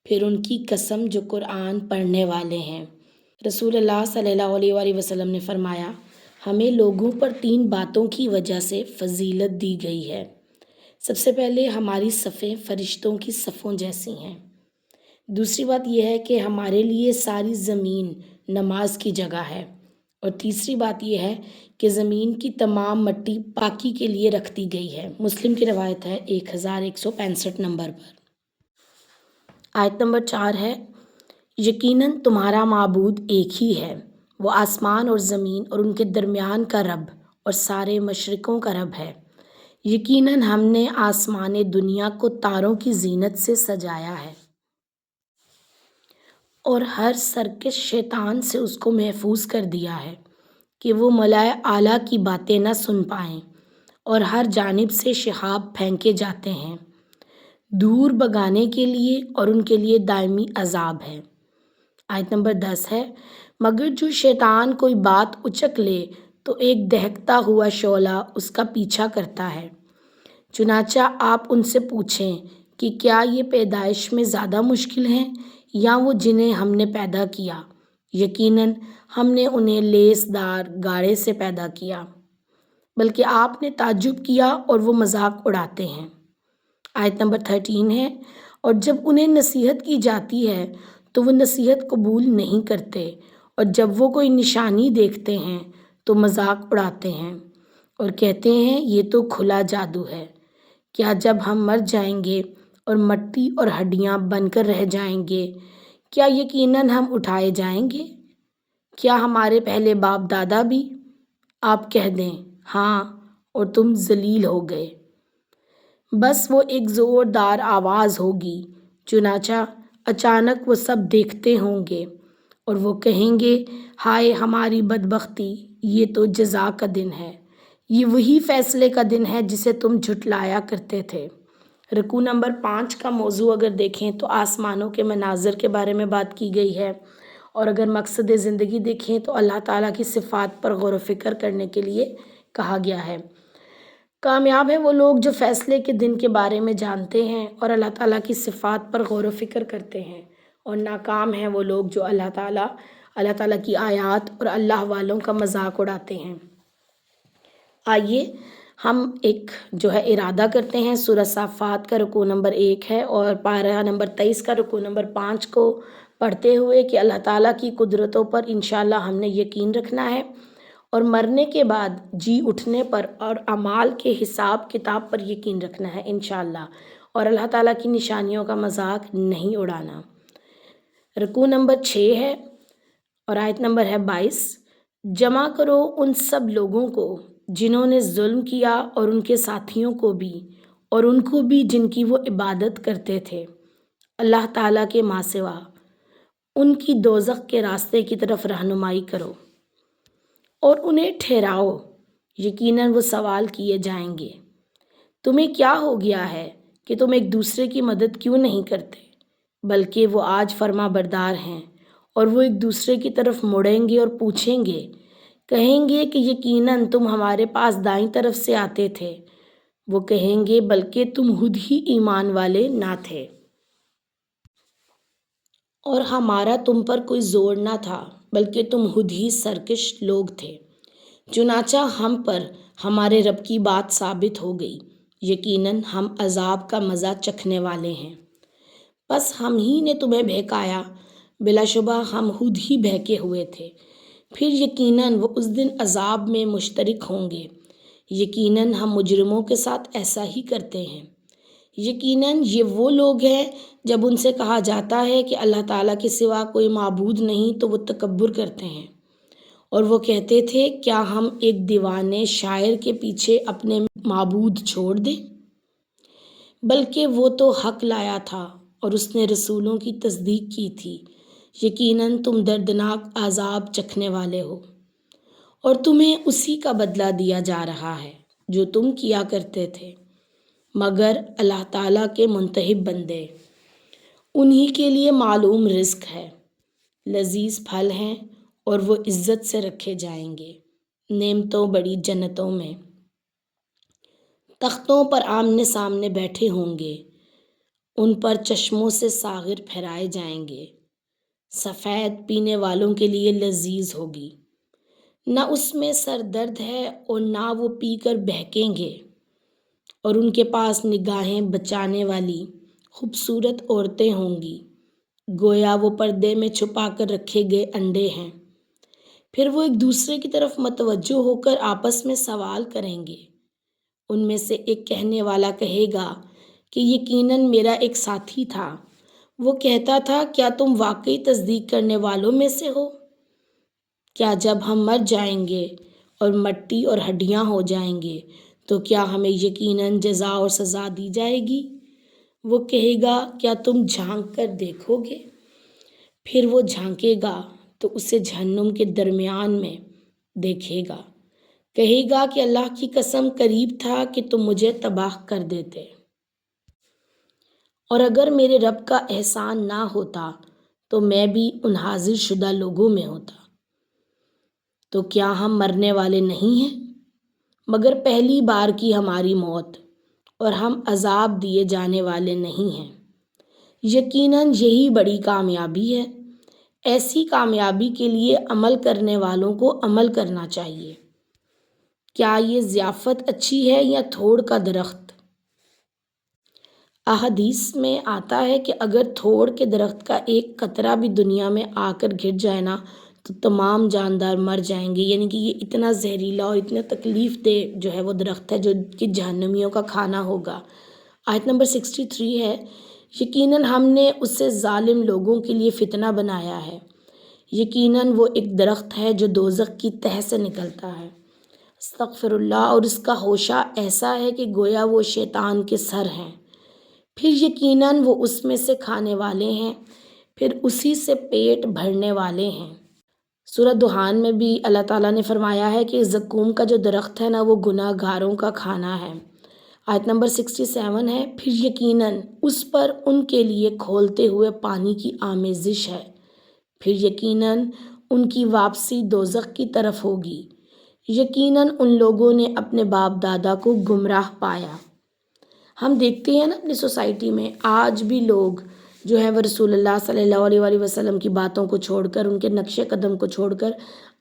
[SPEAKER 2] پھر ان کی قسم جو قرآن پڑھنے والے ہیں۔ رسول اللہ صلی اللہ علیہ وآلہ وسلم نے فرمایا، ہمیں لوگوں پر 3 باتوں کی وجہ سے فضیلت دی گئی ہے۔ سب سے پہلے ہماری صفیں فرشتوں کی صفوں جیسی ہیں۔ دوسری بات یہ ہے کہ ہمارے لیے ساری زمین نماز کی جگہ ہے، اور تیسری بات یہ ہے کہ زمین کی تمام مٹی پاکی کے لیے رکھ دی گئی ہے۔ مسلم کی روایت ہے 1165 نمبر پر۔ آیت نمبر 4 ہے، یقیناً تمہارا معبود ایک ہی ہے، وہ آسمان اور زمین اور ان کے درمیان کا رب اور سارے مشرقوں کا رب ہے۔ یقیناً ہم نے آسمان دنیا کو تاروں کی زینت سے سجایا ہے اور ہر سرکش شیطان سے اس کو محفوظ کر دیا ہے کہ وہ ملائے اعلیٰ کی باتیں نہ سن پائیں، اور ہر جانب سے شہاب پھینکے جاتے ہیں دور بگانے کے لیے، اور ان کے لیے دائمی عذاب ہے۔ آیت نمبر 10 ہے، مگر جو شیطان کوئی بات اچک لے تو ایک دہکتا ہوا شعلہ اس کا پیچھا کرتا ہے۔ چنانچہ آپ ان سے پوچھیں کہ کیا یہ پیدائش میں زیادہ مشکل ہیں یا وہ جنہیں ہم نے پیدا کیا؟ یقیناً ہم نے انہیں لیس دار گاڑے سے پیدا کیا، بلکہ آپ نے تعجب کیا اور وہ مذاق اڑاتے ہیں۔ آیت نمبر 13 ہے، اور جب انہیں نصیحت کی جاتی ہے تو وہ نصیحت قبول نہیں کرتے، اور جب وہ کوئی نشانی دیکھتے ہیں تو مذاق اڑاتے ہیں اور کہتے ہیں یہ تو کھلا جادو ہے۔ کیا جب ہم مر جائیں گے اور مٹی اور ہڈیاں بن کر رہ جائیں گے، کیا یقیناً ہم اٹھائے جائیں گے؟ کیا ہمارے پہلے باپ دادا بھی؟ آپ کہہ دیں ہاں، اور تم ذلیل ہو گئے۔ بس وہ ایک زوردار آواز ہوگی، چنانچہ اچانک وہ سب دیکھتے ہوں گے اور وہ کہیں گے ہائے ہماری بدبختی، یہ تو جزا کا دن ہے، یہ وہی فیصلے کا دن ہے جسے تم جھٹلایا کرتے تھے۔ رکوع نمبر 5 کا موضوع اگر دیکھیں تو آسمانوں کے مناظر کے بارے میں بات کی گئی ہے، اور اگر مقصد زندگی دیکھیں تو اللہ تعالیٰ کی صفات پر غور و فکر کرنے کے لیے کہا گیا ہے۔ کامیاب ہیں وہ لوگ جو فیصلے کے دن کے بارے میں جانتے ہیں اور اللہ تعالیٰ کی صفات پر غور و فکر کرتے ہیں، اور ناکام ہیں وہ لوگ جو اللہ تعالیٰ کی آیات اور اللہ والوں کا مذاق اڑاتے ہیں۔ آئیے ہم ایک جو ہے ارادہ کرتے ہیں۔ سورہ صافات کا رکوع نمبر 1 ہے اور پارہ نمبر 23 کا رکوع نمبر 5 کو پڑھتے ہوئے کہ اللہ تعالیٰ کی قدرتوں پر انشاءاللہ ہم نے یقین رکھنا ہے، اور مرنے کے بعد جی اٹھنے پر اور اعمال کے حساب کتاب پر یقین رکھنا ہے انشاءاللہ، اور اللہ تعالیٰ کی نشانیوں کا مذاق نہیں اڑانا۔ رکوع نمبر 6 ہے اور آیت نمبر ہے 22۔ جمع کرو ان سب لوگوں کو جنہوں نے ظلم کیا، اور ان کے ساتھیوں کو بھی، اور ان کو بھی جن کی وہ عبادت کرتے تھے اللہ تعالیٰ کے ماں سوا، ان کی دوزخ کے راستے کی طرف رہنمائی کرو اور انہیں ٹھہراؤ، یقیناً وہ سوال کیے جائیں گے۔ تمہیں کیا ہو گیا ہے کہ تم ایک دوسرے کی مدد کیوں نہیں کرتے؟ بلکہ وہ آج فرما بردار ہیں، اور وہ ایک دوسرے کی طرف مڑیں گے اور پوچھیں گے، کہیں گے کہ یقیناً تم ہمارے پاس دائیں طرف سے آتے تھے۔ وہ کہیں گے بلکہ تم خود ہی ایمان والے نہ تھے، اور ہمارا تم پر کوئی زور نہ تھا، بلکہ تم خود ہی سرکش لوگ تھے۔ چنانچہ ہم پر ہمارے رب کی بات ثابت ہو گئی، یقیناً ہم عذاب کا مزہ چکھنے والے ہیں۔ بس ہم ہی نے تمہیں بہکایا، بلا شبہ ہم خود ہی بہکے ہوئے تھے۔ پھر یقیناً وہ اس دن عذاب میں مشترک ہوں گے، یقیناً ہم مجرموں کے ساتھ ایسا ہی کرتے ہیں۔ یقیناً یہ وہ لوگ ہیں جب ان سے کہا جاتا ہے کہ اللہ تعالیٰ کے سوا کوئی معبود نہیں تو وہ تکبر کرتے ہیں، اور وہ کہتے تھے کیا ہم ایک دیوانے شاعر کے پیچھے اپنے معبود چھوڑ دیں؟ بلکہ وہ تو حق لایا تھا اور اس نے رسولوں کی تصدیق کی تھی۔ یقیناً تم دردناک عذاب چکھنے والے ہو، اور تمہیں اسی کا بدلہ دیا جا رہا ہے جو تم کیا کرتے تھے، مگر اللہ تعالیٰ کے منتخب بندے، انہی کے لیے معلوم رزق ہے، لذیذ پھل ہیں، اور وہ عزت سے رکھے جائیں گے نعمتوں بڑی جنتوں میں۔ تختوں پر آمنے سامنے بیٹھے ہوں گے، ان پر چشموں سے ساغر پھیرائے جائیں گے، سفید پینے والوں کے لیے لذیذ ہوگی، نہ اس میں سر درد ہے اور نہ وہ پی کر بہکیں گے، اور ان کے پاس نگاہیں بچانے والی خوبصورت عورتیں ہوں گی، گویا وہ پردے میں چھپا کر رکھے گئے انڈے ہیں۔ پھر وہ ایک دوسرے کی طرف متوجہ ہو کر آپس میں سوال کریں گے۔ ان میں سے ایک کہنے والا کہے گا کہ یقیناً میرا ایک ساتھی تھا، وہ کہتا تھا کیا تم واقعی تصدیق کرنے والوں میں سے ہو؟ کیا جب ہم مر جائیں گے اور مٹی اور ہڈیاں ہو جائیں گے تو کیا ہمیں یقیناً جزا اور سزا دی جائے گی؟ وہ کہے گا کیا تم جھانک کر دیکھو گے؟ پھر وہ جھانکے گا تو اسے جہنم کے درمیان میں دیکھے گا، کہے گا کہ اللہ کی قسم قریب تھا کہ تم مجھے تباہ کر دیتے، اور اگر میرے رب کا احسان نہ ہوتا تو میں بھی ان حاضر شدہ لوگوں میں ہوتا۔ تو کیا ہم مرنے والے نہیں ہیں؟ مگر پہلی بار کی ہماری موت، اور ہم عذاب دیے جانے والے نہیں ہیں۔ یقیناً یہی بڑی کامیابی ہے۔ ایسی کامیابی کے لیے عمل کرنے والوں کو عمل کرنا چاہیے۔ کیا یہ ضیافت اچھی ہے یا تھوڑ کا درخت؟ احادیث میں آتا ہے کہ اگر تھوڑ کے درخت کا ایک قطرہ بھی دنیا میں آ کر گر جائے نا تو تمام جاندار مر جائیں گے، یعنی کہ یہ اتنا زہریلا اور اتنا تکلیف دہ جو ہے وہ درخت ہے جو کہ جہنمیوں کا کھانا ہوگا۔ آیت نمبر 63 ہے، یقیناً ہم نے اسے ظالم لوگوں کے لیے فتنہ بنایا ہے، یقیناً وہ ایک درخت ہے جو دوزخ کی تہہ سے نکلتا ہے، استغفر اللہ، اور اس کا ہوشہ ایسا ہے کہ گویا وہ شیطان کے سر ہیں، پھر یقیناً وہ اس میں سے کھانے والے ہیں، پھر اسی سے پیٹ بھرنے والے ہیں۔ سورہ دخان میں بھی اللہ تعالیٰ نے فرمایا ہے کہ زقوم کا جو درخت ہے نا وہ گناہ گاروں کا کھانا ہے۔ آیت نمبر 67 ہے، پھر یقیناً اس پر ان کے لیے کھولتے ہوئے پانی کی آمیزش ہے، پھر یقیناً ان کی واپسی دوزخ کی طرف ہوگی، یقیناً ان لوگوں نے اپنے باپ دادا کو گمراہ پایا۔ ہم دیکھتے ہیں نا اپنی سوسائٹی میں آج بھی لوگ جو ہے وہ رسول اللہ صلی اللہ علیہ وآلہ وسلم کی باتوں کو چھوڑ کر، ان کے نقش قدم کو چھوڑ کر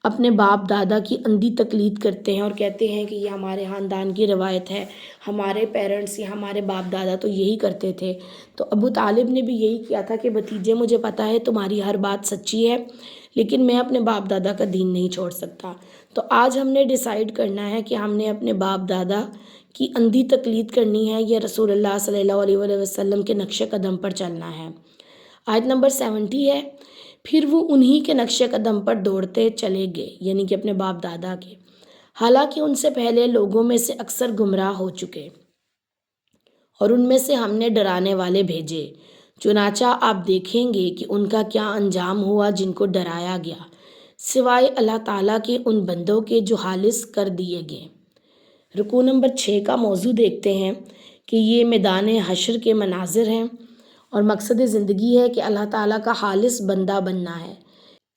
[SPEAKER 2] اپنے باپ دادا کی اندھی تقلید کرتے ہیں اور کہتے ہیں کہ یہ ہمارے خاندان کی روایت ہے، ہمارے پیرنٹس یا ہمارے باپ دادا تو یہی کرتے تھے۔ تو ابو طالب نے بھی یہی کیا تھا کہ بھتیجے مجھے پتہ ہے تمہاری ہر بات سچی ہے، لیکن میں اپنے باپ دادا کا دین نہیں چھوڑ سکتا۔ تو آج ہم نے ڈیسائیڈ کرنا ہے کہ ہم نے اپنے باپ دادا کی اندھی تقلید کرنی ہے یا رسول اللہ صلی اللہ علیہ وآلہ وسلم کے نقش قدم پر چلنا ہے۔ آیت نمبر 70 ہے، پھر وہ انہی کے نقش قدم پر دوڑتے چلے گئے، یعنی کہ اپنے باپ دادا کے، حالانکہ ان سے پہلے لوگوں میں سے اکثر گمراہ ہو چکے اور ان میں سے ہم نے ڈرانے والے بھیجے، چنانچہ آپ دیکھیں گے کہ ان کا کیا انجام ہوا جن کو ڈرایا گیا، سوائے اللہ تعالیٰ کے ان بندوں کے جو خالص کر دیے گئے۔ رکوع نمبر 6 کا موضوع دیکھتے ہیں کہ یہ میدان حشر کے مناظر ہیں اور مقصد زندگی ہے کہ اللہ تعالیٰ کا خالص بندہ بننا ہے۔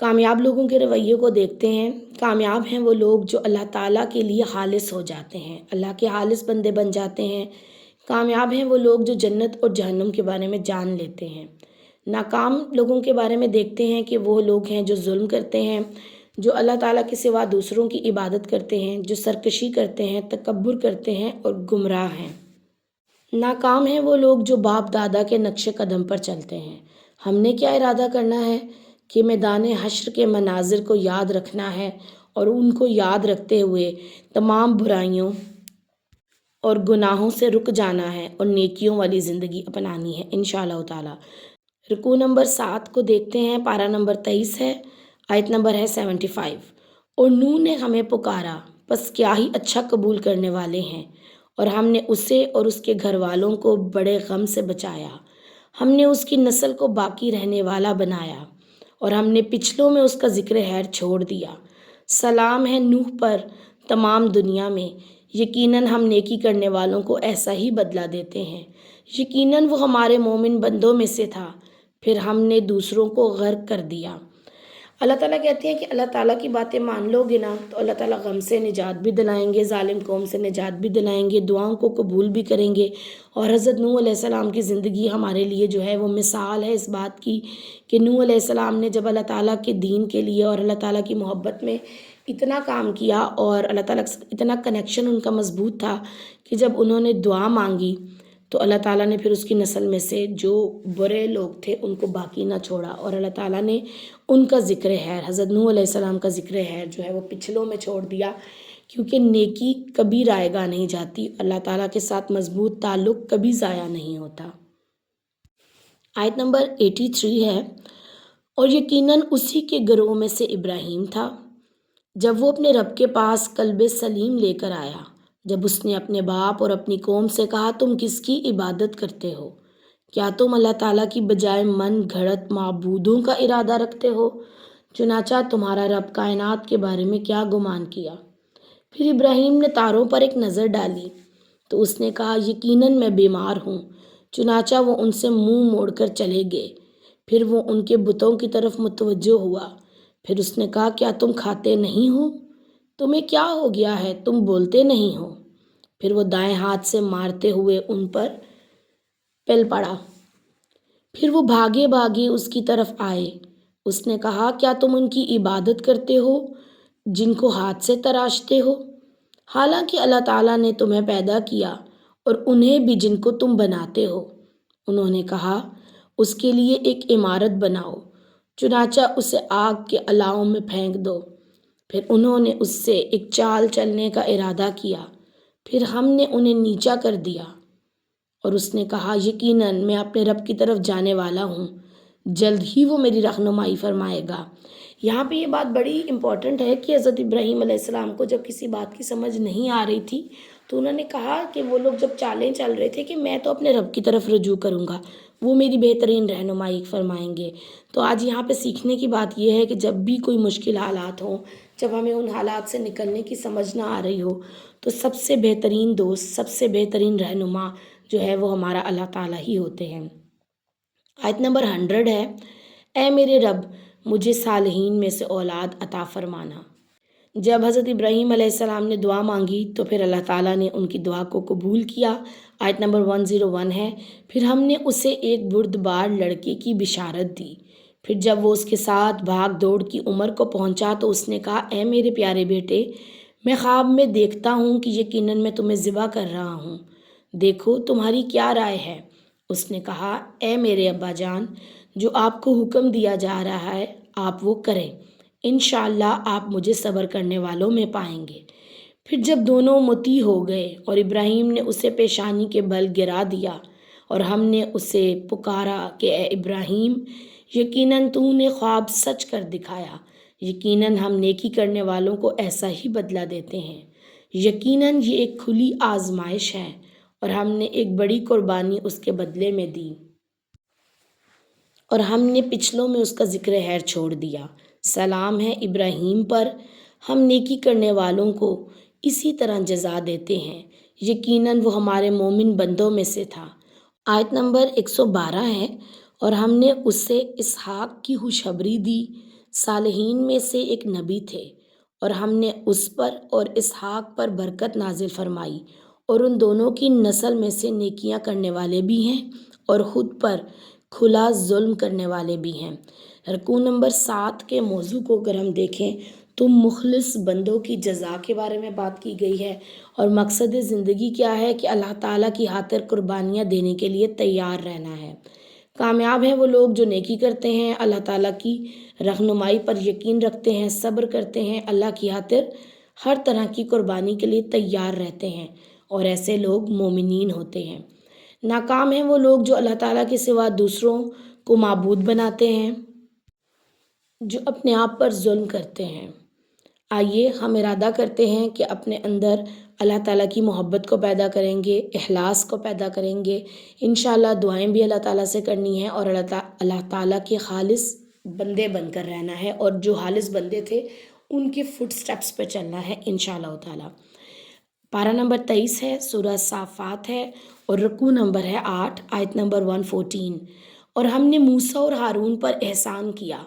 [SPEAKER 2] کامیاب لوگوں کے رویے کو دیکھتے ہیں۔ کامیاب ہیں وہ لوگ جو اللہ تعالیٰ کے لیے خالص ہو جاتے ہیں، اللہ کے خالص بندے بن جاتے ہیں۔ کامیاب ہیں وہ لوگ جو جنت اور جہنم کے بارے میں جان لیتے ہیں۔ ناکام لوگوں کے بارے میں دیکھتے ہیں کہ وہ لوگ ہیں جو ظلم کرتے ہیں، جو اللہ تعالیٰ کے سوا دوسروں کی عبادت کرتے ہیں، جو سرکشی کرتے ہیں، تکبر کرتے ہیں اور گمراہ ہیں۔ ناکام ہیں وہ لوگ جو باپ دادا کے نقش قدم پر چلتے ہیں۔ ہم نے کیا ارادہ کرنا ہے کہ میدان حشر کے مناظر کو یاد رکھنا ہے اور ان کو یاد رکھتے ہوئے تمام برائیوں اور گناہوں سے رک جانا ہے اور نیکیوں والی زندگی اپنانی ہے انشاءاللہ تعالیٰ۔ رکوع نمبر 7 کو دیکھتے ہیں، پارہ نمبر 23 ہے، آیت نمبر ہے 75۔ اور نوح نے ہمیں پکارا، پس کیا ہی اچھا قبول کرنے والے ہیں، اور ہم نے اسے اور اس کے گھر والوں کو بڑے غم سے بچایا۔ ہم نے اس کی نسل کو باقی رہنے والا بنایا اور ہم نے پچھلوں میں اس کا ذکر خیر چھوڑ دیا۔ سلام ہے نوح پر تمام دنیا میں، یقیناً ہم نیکی کرنے والوں کو ایسا ہی بدلہ دیتے ہیں۔ یقیناً وہ ہمارے مومن بندوں میں سے تھا، پھر ہم نے دوسروں کو غرق کر دیا۔ اللہ تعالیٰ کہتے ہیں کہ اللہ تعالیٰ کی باتیں مان لو گے نا تو اللہ تعالیٰ غم سے نجات بھی دلائیں گے، ظالم قوم سے نجات بھی دلائیں گے، دعاؤں کو قبول بھی کریں گے۔ اور حضرت نوح علیہ السلام کی زندگی ہمارے لیے جو ہے وہ مثال ہے اس بات کی کہ نوح علیہ السلام نے جب اللہ تعالیٰ کے دین کے لیے اور اللہ تعالیٰ کی محبت میں اتنا کام کیا اور اللہ تعالیٰ سے اتنا کنیکشن ان کا مضبوط تھا کہ جب انہوں نے دعا مانگی تو اللہ تعالیٰ نے پھر اس کی نسل میں سے جو برے لوگ تھے ان کو باقی نہ چھوڑا اور اللہ تعالیٰ نے ان کا ذکر خیر، حضرت نوح علیہ السلام کا ذکر خیر جو ہے وہ پچھلوں میں چھوڑ دیا، کیونکہ نیکی کبھی رائیگاں نہیں جاتی، اللہ تعالیٰ کے ساتھ مضبوط تعلق کبھی ضائع نہیں ہوتا۔ آیت نمبر 83 ہے، اور یقیناً اسی کے گروہ میں سے ابراہیم تھا جب وہ اپنے رب کے پاس قلب سلیم لے کر آیا، جب اس نے اپنے باپ اور اپنی قوم سے کہا تم کس کی عبادت کرتے ہو؟ کیا تم اللہ تعالیٰ کی بجائے من گھڑت معبودوں کا ارادہ رکھتے ہو؟ چنانچہ تمہارا رب کائنات کے بارے میں کیا گمان کیا؟ پھر ابراہیم نے تاروں پر ایک نظر ڈالی تو اس نے کہا یقیناً میں بیمار ہوں، چنانچہ وہ ان سے منہ موڑ کر چلے گئے۔ پھر وہ ان کے بتوں کی طرف متوجہ ہوا، پھر اس نے کہا کیا تم کھاتے نہیں ہو؟ تمہیں کیا ہو گیا ہے، تم بولتے نہیں ہو؟ پھر وہ دائیں ہاتھ سے مارتے ہوئے ان پر پل پڑا، پھر وہ بھاگے بھاگے اس کی طرف آئے۔ اس نے کہا کیا تم ان کی عبادت کرتے ہو جن کو ہاتھ سے تراشتے ہو؟ حالانکہ اللہ تعالیٰ نے تمہیں پیدا کیا اور انہیں بھی جن کو تم بناتے ہو۔ انہوں نے کہا اس کے لیے ایک عمارت بناؤ، چنانچہ اسے آگ کے الاؤں میں پھینک دو۔ پھر انہوں نے اس سے ایک چال چلنے کا ارادہ کیا، پھر ہم نے انہیں نیچا کر دیا اور اس نے کہا یقیناً میں اپنے رب کی طرف جانے والا ہوں، جلد ہی وہ میری رہنمائی فرمائے گا۔ یہاں پہ یہ بات بڑی امپورٹنٹ ہے کہ حضرت ابراہیم علیہ السلام کو جب کسی بات کی سمجھ نہیں آ رہی تھی تو انہوں نے کہا کہ وہ لوگ جب چالیں چل رہے تھے کہ میں تو اپنے رب کی طرف رجوع کروں گا، وہ میری بہترین رہنمائی فرمائیں گے۔ تو آج یہاں پہ سیکھنے کی بات یہ ہے کہ جب بھی کوئی مشکل حالات ہوں، جب ہمیں ان حالات سے نکلنے کی سمجھ نہ آ رہی ہو تو سب سے بہترین دوست، سب سے بہترین رہنما جو ہے وہ ہمارا اللہ تعالیٰ ہی ہوتے ہیں۔ آیت نمبر 100 ہے، اے میرے رب مجھے صالحین میں سے اولاد عطا فرمانا۔ جب حضرت ابراہیم علیہ السلام نے دعا مانگی تو پھر اللہ تعالیٰ نے ان کی دعا کو قبول کیا۔ آیت نمبر 101 ہے، پھر ہم نے اسے ایک بردبار لڑکے کی بشارت دی، پھر جب وہ اس کے ساتھ بھاگ دوڑ کی عمر کو پہنچا تو اس نے کہا، اے میرے پیارے بیٹے، میں خواب میں دیکھتا ہوں کہ یقیناً میں تمہیں ذبح کر رہا ہوں، دیکھو تمہاری کیا رائے ہے؟ اس نے کہا، اے میرے ابا جان، جو آپ کو حکم دیا جا رہا ہے آپ وہ کریں، انشاءاللہ آپ مجھے صبر کرنے والوں میں پائیں گے۔ پھر جب دونوں مطیع ہو گئے اور ابراہیم نے اسے پیشانی کے بل گرا دیا اور ہم نے اسے پکارا کہ اے ابراہیم، یقیناً تو نے خواب سچ کر دکھایا، یقیناً ہم نیکی کرنے والوں کو ایسا ہی بدلہ دیتے ہیں، یقیناً یہ ایک کھلی آزمائش ہے اور ہم نے ایک بڑی قربانی اس کے بدلے میں دی اور ہم نے پچھلوں میں اس کا ذکر خیر چھوڑ دیا۔ سلام ہے ابراہیم پر، ہم نیکی کرنے والوں کو اسی طرح جزا دیتے ہیں، یقیناً وہ ہمارے مومن بندوں میں سے تھا۔ آیت نمبر 112 ہے، اور ہم نے اسے اسحاق کی خوشخبری دی، صالحین میں سے ایک نبی تھے، اور ہم نے اس پر اور اسحاق پر برکت نازل فرمائی، اور ان دونوں کی نسل میں سے نیکیاں کرنے والے بھی ہیں اور خود پر کھلا ظلم کرنے والے بھی ہیں۔ رکوع نمبر 7 کے موضوع کو اگر ہم دیکھیں تو مخلص بندوں کی جزا کے بارے میں بات کی گئی ہے، اور مقصد زندگی کیا ہے کہ اللہ تعالیٰ کی خاطر قربانیاں دینے کے لیے تیار رہنا ہے۔ کامیاب ہیں وہ لوگ جو نیکی کرتے ہیں، اللہ تعالیٰ کی رہنمائی پر یقین رکھتے ہیں، صبر کرتے ہیں، اللہ کی خاطر ہر طرح کی قربانی کے لیے تیار رہتے ہیں، اور ایسے لوگ مومنین ہوتے ہیں۔ ناکام ہیں وہ لوگ جو اللہ تعالیٰ کے سوا دوسروں کو معبود بناتے ہیں، جو اپنے آپ پر ظلم کرتے ہیں۔ آئیے ہم ارادہ کرتے ہیں کہ اپنے اندر اللہ تعالیٰ کی محبت کو پیدا کریں گے، اخلاص کو پیدا کریں گے، انشاءاللہ دعائیں بھی اللہ تعالیٰ سے کرنی ہیں، اور اللہ تعالیٰ کے خالص بندے بن کر رہنا ہے، اور جو خالص بندے تھے ان کے فٹ سٹیپس پہ چلنا ہے انشاءاللہ تعالیٰ۔ پارہ نمبر 23 ہے، سورہ صافات ہے، اور رکوع نمبر ہے 8، آیت نمبر 114۔ اور ہم نے موسیٰ اور ہارون پر احسان کیا،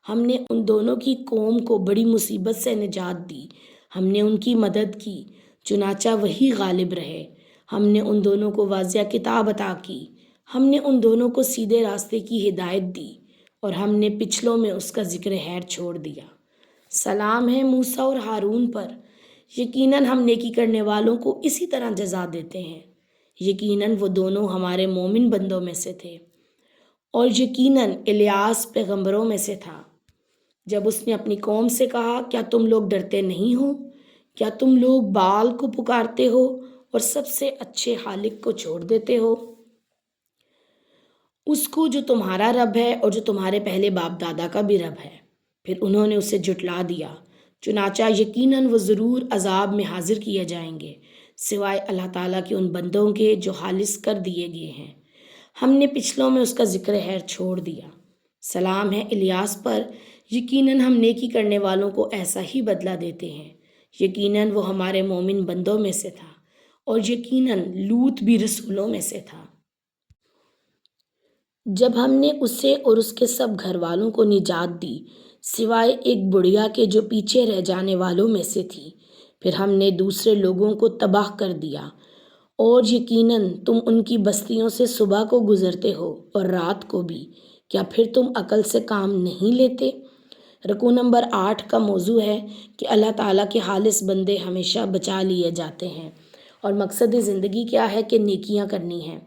[SPEAKER 2] ہم نے ان دونوں کی قوم کو بڑی مصیبت سے نجات دی، ہم نے ان کی مدد کی، چنانچہ وہی غالب رہے، ہم نے ان دونوں کو واضح کتاب عطا کی، ہم نے ان دونوں کو سیدھے راستے کی ہدایت دی، اور ہم نے پچھلوں میں اس کا ذکر خیر چھوڑ دیا۔ سلام ہے موسیٰ اور ہارون پر، یقیناً ہم نیکی کرنے والوں کو اسی طرح جزا دیتے ہیں، یقیناً وہ دونوں ہمارے مومن بندوں میں سے تھے، اور یقیناً الیاس پیغمبروں میں سے تھا۔ جب اس نے اپنی قوم سے کہا، کیا تم لوگ ڈرتے نہیں ہو؟ کیا تم لوگ بال کو پکارتے ہو اور سب سے اچھے خالق کو چھوڑ دیتے ہو، اس کو جو تمہارا رب ہے اور جو تمہارے پہلے باپ دادا کا بھی رب ہے؟ پھر انہوں نے اسے جھٹلا دیا، چنانچہ یقیناً وہ ضرور عذاب میں حاضر کیے جائیں گے، سوائے اللہ تعالیٰ کے ان بندوں کے جو خالص کر دیے گئے ہیں۔ ہم نے پچھلوں میں اس کا ذکر خیر چھوڑ دیا۔ سلام ہے الیاس پر، یقیناً ہم نیکی کرنے والوں کو ایسا ہی بدلہ دیتے ہیں، یقیناً وہ ہمارے مومن بندوں میں سے تھا، اور یقیناً لوط بھی رسولوں میں سے تھا۔ جب ہم نے اسے اور اس کے سب گھر والوں کو نجات دی، سوائے ایک بڑھیا کے جو پیچھے رہ جانے والوں میں سے تھی، پھر ہم نے دوسرے لوگوں کو تباہ کر دیا، اور یقیناً تم ان کی بستیوں سے صبح کو گزرتے ہو اور رات کو بھی، کیا پھر تم عقل سے کام نہیں لیتے؟ رکوع نمبر 8 کا موضوع ہے کہ اللہ تعالیٰ کے خالص بندے ہمیشہ بچا لیے جاتے ہیں، اور مقصد زندگی کیا ہے کہ نیکیاں کرنی ہیں۔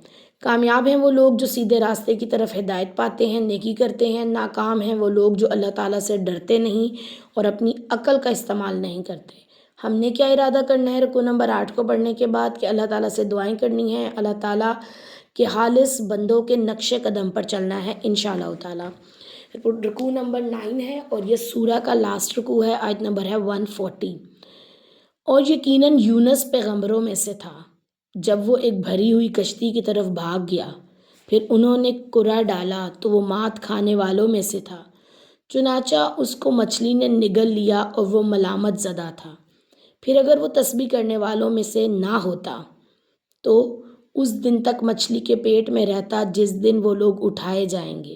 [SPEAKER 2] کامیاب ہیں وہ لوگ جو سیدھے راستے کی طرف ہدایت پاتے ہیں، نیکی کرتے ہیں۔ ناکام ہیں وہ لوگ جو اللہ تعالیٰ سے ڈرتے نہیں اور اپنی عقل کا استعمال نہیں کرتے۔ ہم نے کیا ارادہ کرنا ہے رکوع نمبر 8 کو پڑھنے کے بعد؟ کہ اللہ تعالیٰ سے دعائیں کرنی ہیں، اللہ تعالیٰ کے خالص بندوں کے نقش قدم پر چلنا ہے انشاءاللہ تعالیٰ۔ رکوع نمبر 9 ہے، اور یہ سورہ کا لاسٹ رکوع ہے، آیت نمبر ہے 140۔ اور یقیناً یونس پیغمبروں میں سے تھا، جب وہ ایک بھری ہوئی کشتی کی طرف بھاگ گیا، پھر انہوں نے کرہ ڈالا تو وہ مات کھانے والوں میں سے تھا، چنانچہ اس کو مچھلی نے نگل لیا اور وہ ملامت زدہ تھا۔ پھر اگر وہ تسبیح کرنے والوں میں سے نہ ہوتا تو اس دن تک مچھلی کے پیٹ میں رہتا جس دن وہ لوگ اٹھائے جائیں گے،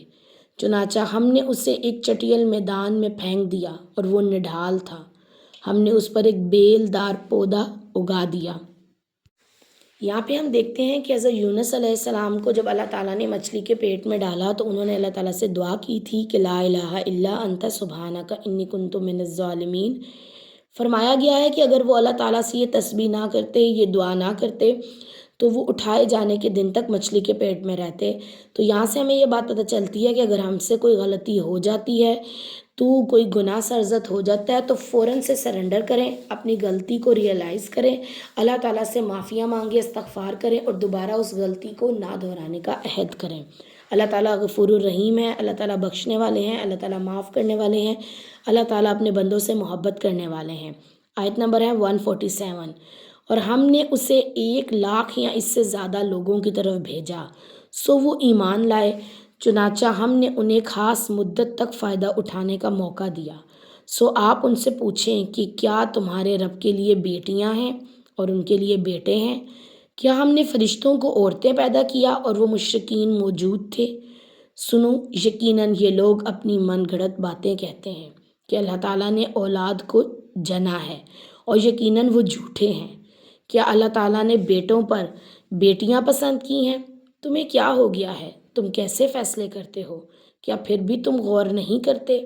[SPEAKER 2] چنانچہ ہم نے اسے ایک چٹیل میدان میں پھینک دیا اور وہ نڈھال تھا، ہم نے اس پر ایک بیل دار پودا اگا دیا۔ یہاں پہ ہم دیکھتے ہیں کہ حضرت یونس علیہ السلام کو جب اللہ تعالیٰ نے مچھلی کے پیٹ میں ڈالا تو انہوں نے اللہ تعالیٰ سے دعا کی تھی کہ لا الہ الا انت سبحانک انی کنت من الظالمین۔ فرمایا گیا ہے کہ اگر وہ اللہ تعالیٰ سے یہ تسبیح نہ کرتے، یہ دعا نہ کرتے، تو وہ اٹھائے جانے کے دن تک مچھلی کے پیٹ میں رہتے۔ تو یہاں سے ہمیں یہ بات پتہ چلتی ہے کہ اگر ہم سے کوئی غلطی ہو جاتی ہے، تو کوئی گناہ سرزد ہو جاتا ہے، تو فوراً سے سرنڈر کریں، اپنی غلطی کو ریئلائز کریں، اللہ تعالیٰ سے معافیاں مانگیں، استغفار کریں اور دوبارہ اس غلطی کو نہ دہرانے کا عہد کریں۔ اللہ تعالیٰ غفور الرحیم ہے، اللہ تعالیٰ بخشنے والے ہیں، اللہ تعالیٰ معاف کرنے والے ہیں، اللہ تعالیٰ اپنے بندوں سے محبت کرنے والے ہیں۔ آیت نمبر ہے 147۔ اور ہم نے اسے 1,00,000 یا اس سے زیادہ لوگوں کی طرف بھیجا، سو وہ ایمان لائے، چنانچہ ہم نے انہیں خاص مدت تک فائدہ اٹھانے کا موقع دیا۔ سو آپ ان سے پوچھیں کہ کیا تمہارے رب کے لیے بیٹیاں ہیں اور ان کے لیے بیٹے ہیں؟ کیا ہم نے فرشتوں کو عورتیں پیدا کیا اور وہ مشرکین موجود تھے؟ سنو، یقیناً یہ لوگ اپنی من گھڑت باتیں کہتے ہیں کہ اللہ تعالیٰ نے اولاد کو جنا ہے، اور یقیناً وہ جھوٹے ہیں۔ کیا اللہ تعالیٰ نے بیٹوں پر بیٹیاں پسند کی ہیں؟ تمہیں کیا ہو گیا ہے؟ تم کیسے فیصلے کرتے ہو؟ کیا پھر بھی تم غور نہیں کرتے؟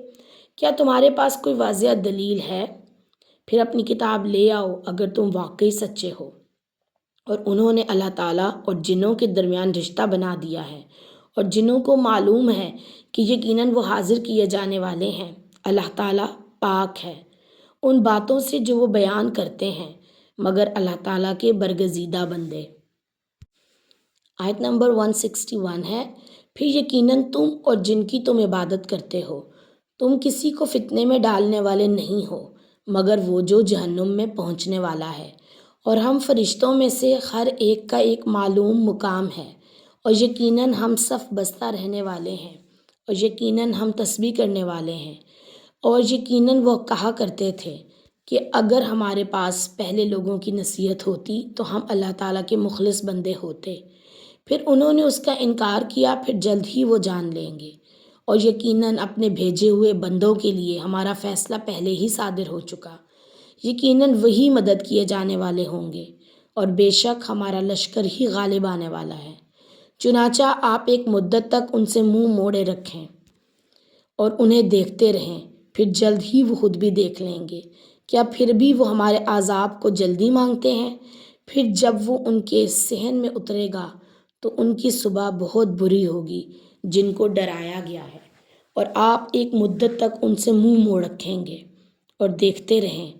[SPEAKER 2] کیا تمہارے پاس کوئی واضح دلیل ہے؟ پھر اپنی کتاب لے آؤ اگر تم واقعی سچے ہو۔ اور انہوں نے اللہ تعالیٰ اور جنوں کے درمیان رشتہ بنا دیا ہے، اور جنوں کو معلوم ہے کہ یقیناً وہ حاضر کیے جانے والے ہیں۔ اللہ تعالیٰ پاک ہے ان باتوں سے جو وہ بیان کرتے ہیں، مگر اللہ تعالیٰ کے برگزیدہ بندے۔ آیت نمبر 161 ہے، پھر یقیناً تم اور جن کی تم عبادت کرتے ہو، تم کسی کو فتنے میں ڈالنے والے نہیں ہو مگر وہ جو جہنم میں پہنچنے والا ہے۔ اور ہم فرشتوں میں سے ہر ایک کا ایک معلوم مقام ہے، اور یقیناً ہم صف بستہ رہنے والے ہیں، اور یقیناً ہم تسبیح کرنے والے ہیں۔ اور یقیناً وہ کہا کرتے تھے کہ اگر ہمارے پاس پہلے لوگوں کی نصیحت ہوتی تو ہم اللہ تعالیٰ کے مخلص بندے ہوتے۔ پھر انہوں نے اس کا انکار کیا، پھر جلد ہی وہ جان لیں گے۔ اور یقیناً اپنے بھیجے ہوئے بندوں کے لیے ہمارا فیصلہ پہلے ہی صادر ہو چکا، یقیناً وہی مدد کیے جانے والے ہوں گے، اور بے شک ہمارا لشکر ہی غالب آنے والا ہے۔ چنانچہ آپ ایک مدت تک ان سے منہ موڑے رکھیں اور انہیں دیکھتے رہیں، پھر جلد ہی وہ خود بھی دیکھ لیں گے۔ کیا پھر بھی وہ ہمارے عذاب کو جلدی مانگتے ہیں؟ پھر جب وہ ان کے صحن میں اترے گا تو ان کی صبح بہت بری ہوگی جن کو ڈرایا گیا ہے، اور آپ ایک مدت تک ان سے منہ موڑ رکھیں گے اور دیکھتے رہیں،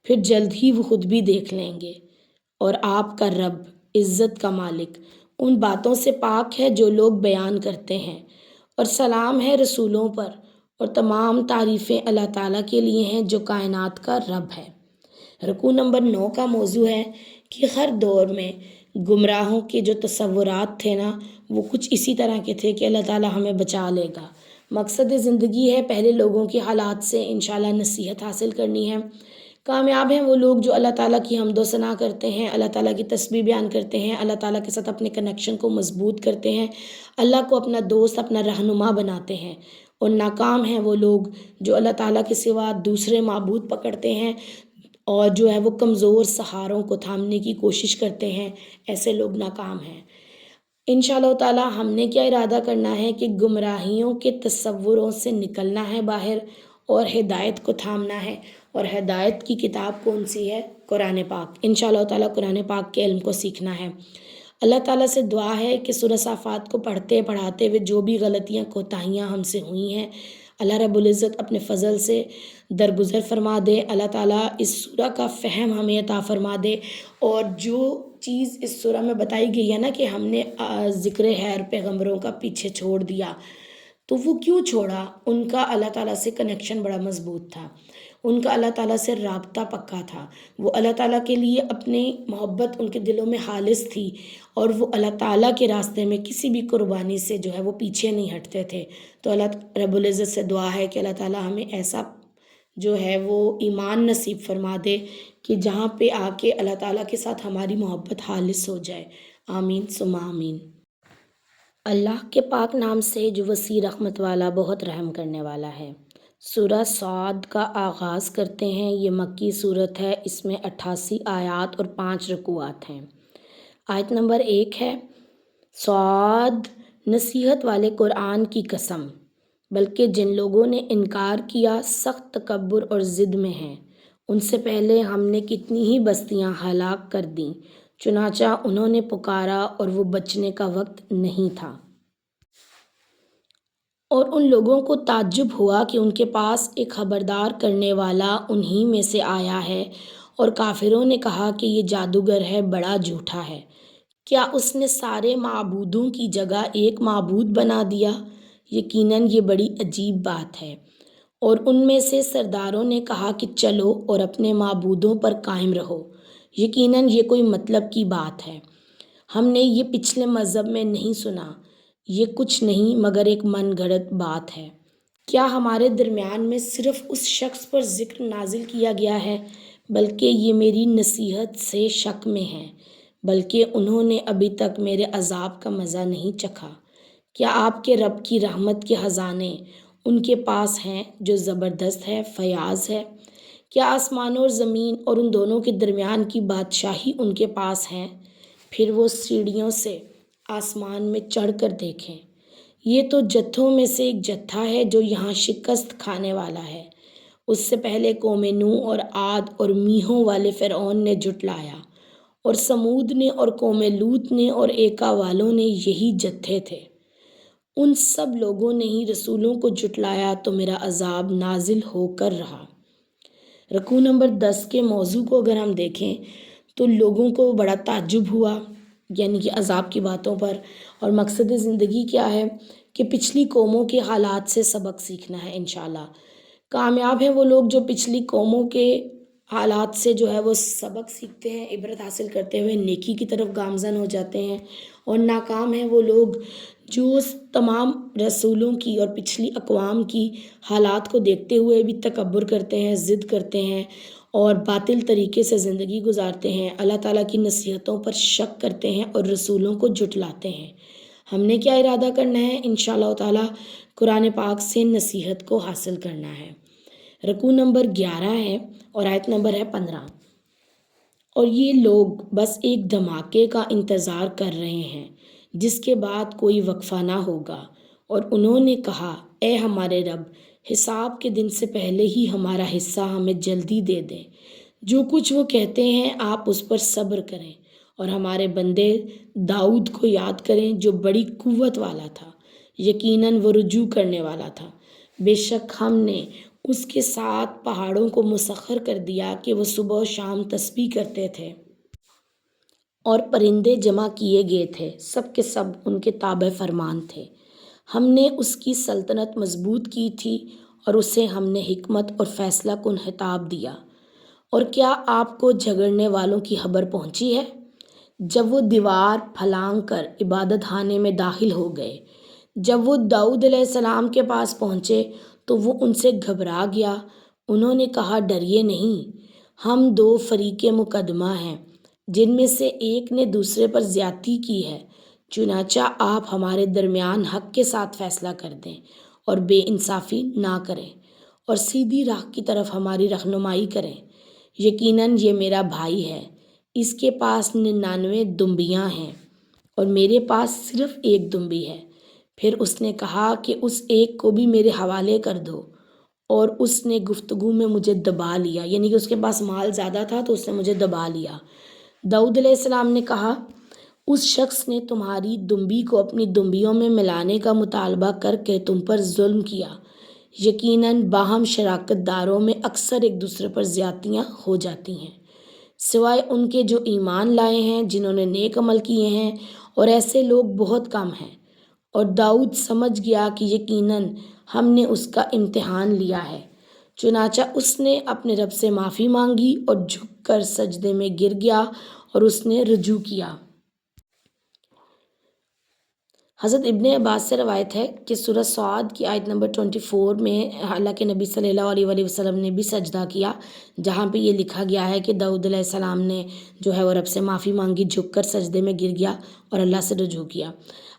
[SPEAKER 2] پھر جلد ہی وہ خود بھی دیکھ لیں گے۔ اور آپ کا رب عزت کا مالک ان باتوں سے پاک ہے جو لوگ بیان کرتے ہیں، اور سلام ہے رسولوں پر، اور تمام تعریفیں اللہ تعالیٰ کے لیے ہیں جو کائنات کا رب ہے۔ رکوع نمبر 9 کا موضوع ہے کہ ہر دور میں گمراہوں کے جو تصورات تھے نا، وہ کچھ اسی طرح کے تھے کہ اللہ تعالیٰ ہمیں بچا لے گا۔ مقصد زندگی ہے پہلے لوگوں کے حالات سے انشاءاللہ نصیحت حاصل کرنی ہے۔ کامیاب ہیں وہ لوگ جو اللہ تعالیٰ کی حمد و ثنا کرتے ہیں، اللہ تعالیٰ کی تسبیح بیان کرتے ہیں، اللہ تعالیٰ کے ساتھ اپنے کنیکشن کو مضبوط کرتے ہیں، اللہ کو اپنا دوست، اپنا رہنما بناتے ہیں۔ اور ناکام ہیں وہ لوگ جو اللہ تعالیٰ کے سوا دوسرے معبود پکڑتے ہیں اور جو ہے وہ کمزور سہاروں کو تھامنے کی کوشش کرتے ہیں، ایسے لوگ ناکام ہیں۔ انشاءاللہ تعالیٰ ہم نے کیا ارادہ کرنا ہے کہ گمراہیوں کے تصوروں سے نکلنا ہے باہر، اور ہدایت کو تھامنا ہے، اور ہدایت کی کتاب کون سی ہے؟ قرآن پاک۔ انشاءاللہ تعالیٰ قرآن پاک کے علم کو سیکھنا ہے۔ اللہ تعالیٰ سے دعا ہے کہ سورہ صافات کو پڑھتے پڑھاتے ہوئے جو بھی غلطیاں کوتاہیاں ہم سے ہوئی ہیں، اللہ رب العزت اپنے فضل سے درگزر فرما دے۔ اللہ تعالیٰ اس سورہ کا فہم ہمیں عطا فرما دے، اور جو چیز اس سورہ میں بتائی گئی ہے نا کہ ہم نے ذکر خیر پیغمبروں کا پیچھے چھوڑ دیا، تو وہ کیوں چھوڑا؟ ان کا اللہ تعالیٰ سے کنیکشن بڑا مضبوط تھا، ان کا اللہ تعالیٰ سے رابطہ پکا تھا، وہ اللہ تعالیٰ کے لیے اپنی محبت ان کے دلوں میں خالص تھی، اور وہ اللہ تعالیٰ کے راستے میں کسی بھی قربانی سے جو ہے وہ پیچھے نہیں ہٹتے تھے۔ تو اللہ رب العزت سے دعا ہے کہ اللہ تعالیٰ ہمیں ایسا جو ہے وہ ایمان نصیب فرما دے کہ جہاں پہ آ کے اللہ تعالیٰ کے ساتھ ہماری محبت خالص ہو جائے۔ آمین ثم آمین۔ اللہ کے پاک نام سے جو وسیع رحمت والا، بہت رحم کرنے والا ہے۔ سورہ صاد کا آغاز کرتے ہیں۔ یہ مکی صورت ہے، اس میں 88 آیات اور 5 رکوعات ہیں۔ آیت نمبر 1 ہے صاد، نصیحت والے قرآن کی قسم، بلکہ جن لوگوں نے انکار کیا سخت تکبر اور ضد میں ہیں، ان سے پہلے ہم نے کتنی ہی بستیاں ہلاک کر دیں، چنانچہ انہوں نے پکارا اور وہ بچنے کا وقت نہیں تھا۔ اور ان لوگوں کو تعجب ہوا کہ ان کے پاس ایک خبردار کرنے والا انہی میں سے آیا ہے، اور کافروں نے کہا کہ یہ جادوگر ہے، بڑا جھوٹا ہے، کیا اس نے سارے معبودوں کی جگہ ایک معبود بنا دیا؟ یقیناً یہ بڑی عجیب بات ہے۔ اور ان میں سے سرداروں نے کہا کہ چلو اور اپنے معبودوں پر قائم رہو، یقیناً یہ کوئی مطلب کی بات ہے، ہم نے یہ پچھلے مذہب میں نہیں سنا، یہ کچھ نہیں مگر ایک من گھڑت بات ہے۔ کیا ہمارے درمیان میں صرف اس شخص پر ذکر نازل کیا گیا ہے، بلکہ یہ میری نصیحت سے شک میں ہیں، بلکہ انہوں نے ابھی تک میرے عذاب کا مزہ نہیں چکھا۔ کیا آپ کے رب کی رحمت کے خزانے ان کے پاس ہیں جو زبردست ہے، فیاض ہے؟ کیا آسمانوں اور زمین اور ان دونوں کے درمیان کی بادشاہی ان کے پاس ہیں؟ پھر وہ سیڑھیوں سے آسمان میں چڑھ کر دیکھیں، یہ تو جتھوں میں سے ایک جتھا ہے جو یہاں شکست کھانے والا ہے۔ اس سے پہلے قوم نوح اور عاد اور میہوں والے فرعون نے جھٹلایا، اور سمود نے اور قوم لوط نے اور ایکا والوں نے یہی جتھے تھے، ان سب لوگوں نے ہی رسولوں کو جھٹلایا تو میرا عذاب نازل ہو کر رہا۔ رکوع نمبر 10 کے موضوع کو اگر ہم دیکھیں تو لوگوں کو بڑا تعجب ہوا، یعنی کہ عذاب کی باتوں پر، اور مقصد زندگی کیا ہے کہ پچھلی قوموں کے حالات سے سبق سیکھنا ہے انشاءاللہ۔ کامیاب ہیں وہ لوگ جو پچھلی قوموں کے حالات سے جو ہے وہ سبق سیکھتے ہیں، عبرت حاصل کرتے ہوئے نیکی کی طرف گامزن ہو جاتے ہیں، اور ناکام ہیں وہ لوگ جو تمام رسولوں کی اور پچھلی اقوام کی حالات کو دیکھتے ہوئے بھی تکبر کرتے ہیں، ضد کرتے ہیں اور باطل طریقے سے زندگی گزارتے ہیں، اللہ تعالیٰ کی نصیحتوں پر شک کرتے ہیں اور رسولوں کو جھٹلاتے ہیں۔ ہم نے کیا ارادہ کرنا ہے؟ انشاءاللہ تعالیٰ قرآن پاک سے نصیحت کو حاصل کرنا ہے۔ رکوع نمبر 11 ہے اور آیت نمبر ہے 15۔ اور یہ لوگ بس ایک دھماکے کا انتظار کر رہے ہیں جس کے بعد کوئی وقفہ نہ ہوگا، اور انہوں نے کہا اے ہمارے رب، حساب کے دن سے پہلے ہی ہمارا حصہ ہمیں جلدی دے دیں، جو کچھ وہ کہتے ہیں آپ اس پر صبر کریں، اور ہمارے بندے داؤد کو یاد کریں جو بڑی قوت والا تھا، یقیناً وہ رجوع کرنے والا تھا، بے شک ہم نے اس کے ساتھ پہاڑوں کو مسخر کر دیا کہ وہ صبح و شام تسبیح کرتے تھے، اور پرندے جمع کیے گئے تھے، سب کے سب ان کے تابع فرمان تھے۔ ہم نے اس کی سلطنت مضبوط کی تھی اور اسے ہم نے حکمت اور فیصلہ کن خطاب دیا۔ اور کیا آپ کو جھگڑنے والوں کی خبر پہنچی ہے؟ جب وہ دیوار پھلانگ کر عبادت خانے میں داخل ہو گئے، جب وہ داؤد علیہ السلام کے پاس پہنچے تو وہ ان سے گھبرا گیا، انہوں نے کہا ڈریے نہیں، ہم دو فریق مقدمہ ہیں جن میں سے ایک نے دوسرے پر زیادتی کی ہے، چنانچہ آپ ہمارے درمیان حق کے ساتھ فیصلہ کر دیں اور بے انصافی نہ کریں، اور سیدھی راہ کی طرف ہماری رہنمائی کریں۔ یقیناً یہ میرا بھائی ہے، اس کے پاس 99 دمبیاں ہیں اور میرے پاس صرف ایک دمبی ہے۔ پھر اس نے کہا کہ اس ایک کو بھی میرے حوالے کر دو، اور اس نے گفتگو میں مجھے دبا لیا، یعنی کہ اس کے پاس مال زیادہ تھا تو اس نے مجھے دبا لیا۔ داؤد علیہ السلام نے کہا اس شخص نے تمہاری دمبی کو اپنی دمبیوں میں ملانے کا مطالبہ کر کے تم پر ظلم کیا، یقیناً باہم شراکت داروں میں اکثر ایک دوسرے پر زیادتیاں ہو جاتی ہیں، سوائے ان کے جو ایمان لائے ہیں، جنہوں نے نیک عمل کیے ہیں، اور ایسے لوگ بہت کم ہیں۔ اور داؤد سمجھ گیا کہ یقیناً ہم نے اس کا امتحان لیا ہے، چنانچہ اس نے اپنے رب سے معافی مانگی اور جھک کر سجدے میں گر گیا اور اس نے رجوع کیا۔ حضرت ابن عباس سے روایت ہے کہ سورہ صاد کی آیت نمبر 24 میں اللہ کے نبی صلی اللہ علیہ وسلم نے بھی سجدہ کیا، جہاں پہ یہ لکھا گیا ہے کہ داؤد علیہ السلام نے جو ہے وہ رب سے معافی مانگی، جھک کر سجدے میں گر گیا اور اللہ سے رجوع کیا۔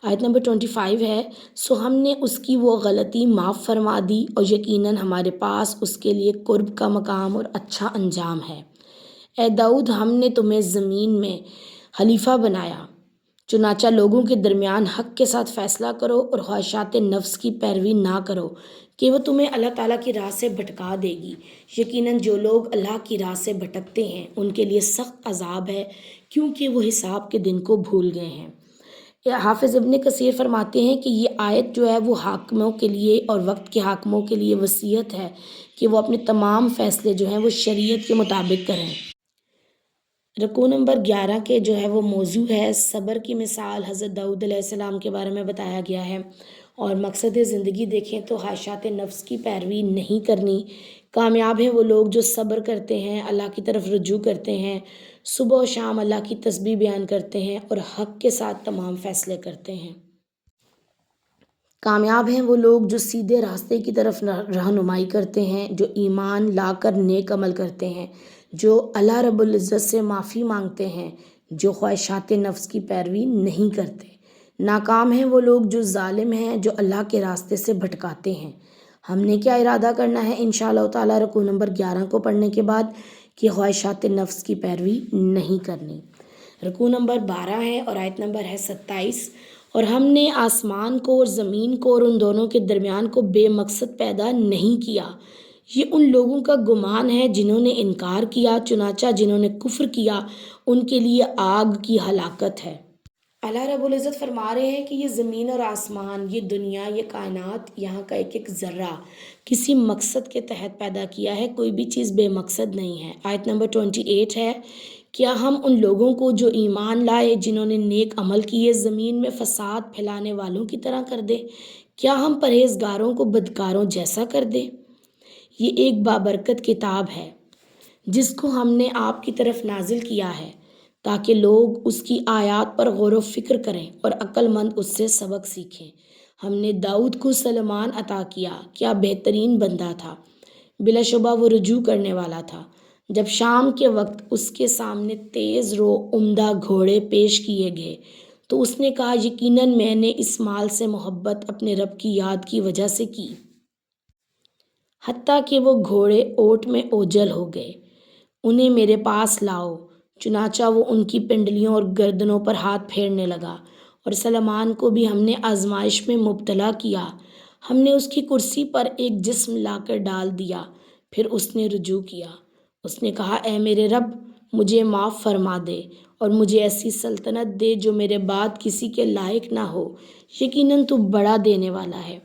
[SPEAKER 2] آیت نمبر 25 ہے سو ہم نے اس کی وہ غلطی معاف فرما دی، اور یقیناً ہمارے پاس اس کے لیے قرب کا مقام اور اچھا انجام ہے۔ اے داؤد، ہم نے تمہیں زمین میں خلیفہ بنایا۔ چنانچہ لوگوں کے درمیان حق کے ساتھ فیصلہ کرو اور خواہشات نفس کی پیروی نہ کرو کہ وہ تمہیں اللہ تعالیٰ کی راہ سے بھٹکا دے گی۔ یقیناً جو لوگ اللہ کی راہ سے بھٹکتے ہیں ان کے لیے سخت عذاب ہے، کیونکہ وہ حساب کے دن کو بھول گئے ہیں۔ حافظ ابن کثیر فرماتے ہیں کہ یہ آیت جو ہے وہ حاکموں کے لیے اور وقت کے حاکموں کے لیے وصیت ہے کہ وہ اپنے تمام فیصلے جو ہیں وہ شریعت کے مطابق کریں۔ رکوع نمبر 11 کے جو ہے وہ موضوع ہے صبر کی مثال۔ حضرت داؤد علیہ السلام کے بارے میں بتایا گیا ہے، اور مقصد زندگی دیکھیں تو خواہشات نفس کی پیروی نہیں کرنی۔ کامیاب ہیں وہ لوگ جو صبر کرتے ہیں، اللہ کی طرف رجوع کرتے ہیں، صبح و شام اللہ کی تسبیح بیان کرتے ہیں اور حق کے ساتھ تمام فیصلے کرتے ہیں۔ کامیاب ہیں وہ لوگ جو سیدھے راستے کی طرف رہنمائی کرتے ہیں، جو ایمان لا کر نیک عمل کرتے ہیں، جو اللہ رب العزت سے معافی مانگتے ہیں، جو خواہشات نفس کی پیروی نہیں کرتے۔ ناکام ہیں وہ لوگ جو ظالم ہیں، جو اللہ کے راستے سے بھٹکاتے ہیں۔ ہم نے کیا ارادہ کرنا ہے انشاءاللہ تعالیٰ رکوع نمبر 11 کو پڑھنے کے بعد کہ خواہشات نفس کی پیروی نہیں کرنی۔ رکوع نمبر 12 ہے اور آیت نمبر ہے 27۔ اور ہم نے آسمان کو اور زمین کو اور ان دونوں کے درمیان کو بے مقصد پیدا نہیں کیا۔ یہ ان لوگوں کا گمان ہے جنہوں نے انکار کیا، چنانچہ جنہوں نے کفر کیا ان کے لیے آگ کی ہلاکت ہے۔ اللہ رب العزت فرما رہے ہیں کہ یہ زمین اور آسمان، یہ دنیا، یہ کائنات، یہاں کا ایک ایک ذرہ کسی مقصد کے تحت پیدا کیا ہے، کوئی بھی چیز بے مقصد نہیں ہے۔ آیت نمبر 28 ہے، کیا ہم ان لوگوں کو جو ایمان لائے، جنہوں نے نیک عمل کیے، زمین میں فساد پھیلانے والوں کی طرح کر دیں؟ کیا ہم پرہیزگاروں کو بدکاروں جیسا کر دیں؟ یہ ایک بابرکت کتاب ہے جس کو ہم نے آپ کی طرف نازل کیا ہے تاکہ لوگ اس کی آیات پر غور و فکر کریں اور عقل مند اس سے سبق سیکھیں۔ ہم نے داؤد کو سلیمان عطا کیا، کیا بہترین بندہ تھا، بلا شبہ وہ رجوع کرنے والا تھا۔ جب شام کے وقت اس کے سامنے تیز رو عمدہ گھوڑے پیش کیے گئے تو اس نے کہا یقیناً میں نے اس مال سے محبت اپنے رب کی یاد کی وجہ سے کی، حتیٰ کہ وہ گھوڑے اوٹ میں اوجل ہو گئے۔ انہیں میرے پاس لاؤ۔ چنانچہ وہ ان کی پنڈلیوں اور گردنوں پر ہاتھ پھیرنے لگا، اور سلیمان کو بھی ہم نے آزمائش میں مبتلا کیا۔ ہم نے اس کی کرسی پر ایک جسم لا کر ڈال دیا، پھر اس نے رجوع کیا۔ اس نے کہا اے میرے رب، مجھے معاف فرما دے اور مجھے ایسی سلطنت دے جو میرے بعد کسی کے لائق نہ ہو، یقیناً تو بڑا دینے والا ہے۔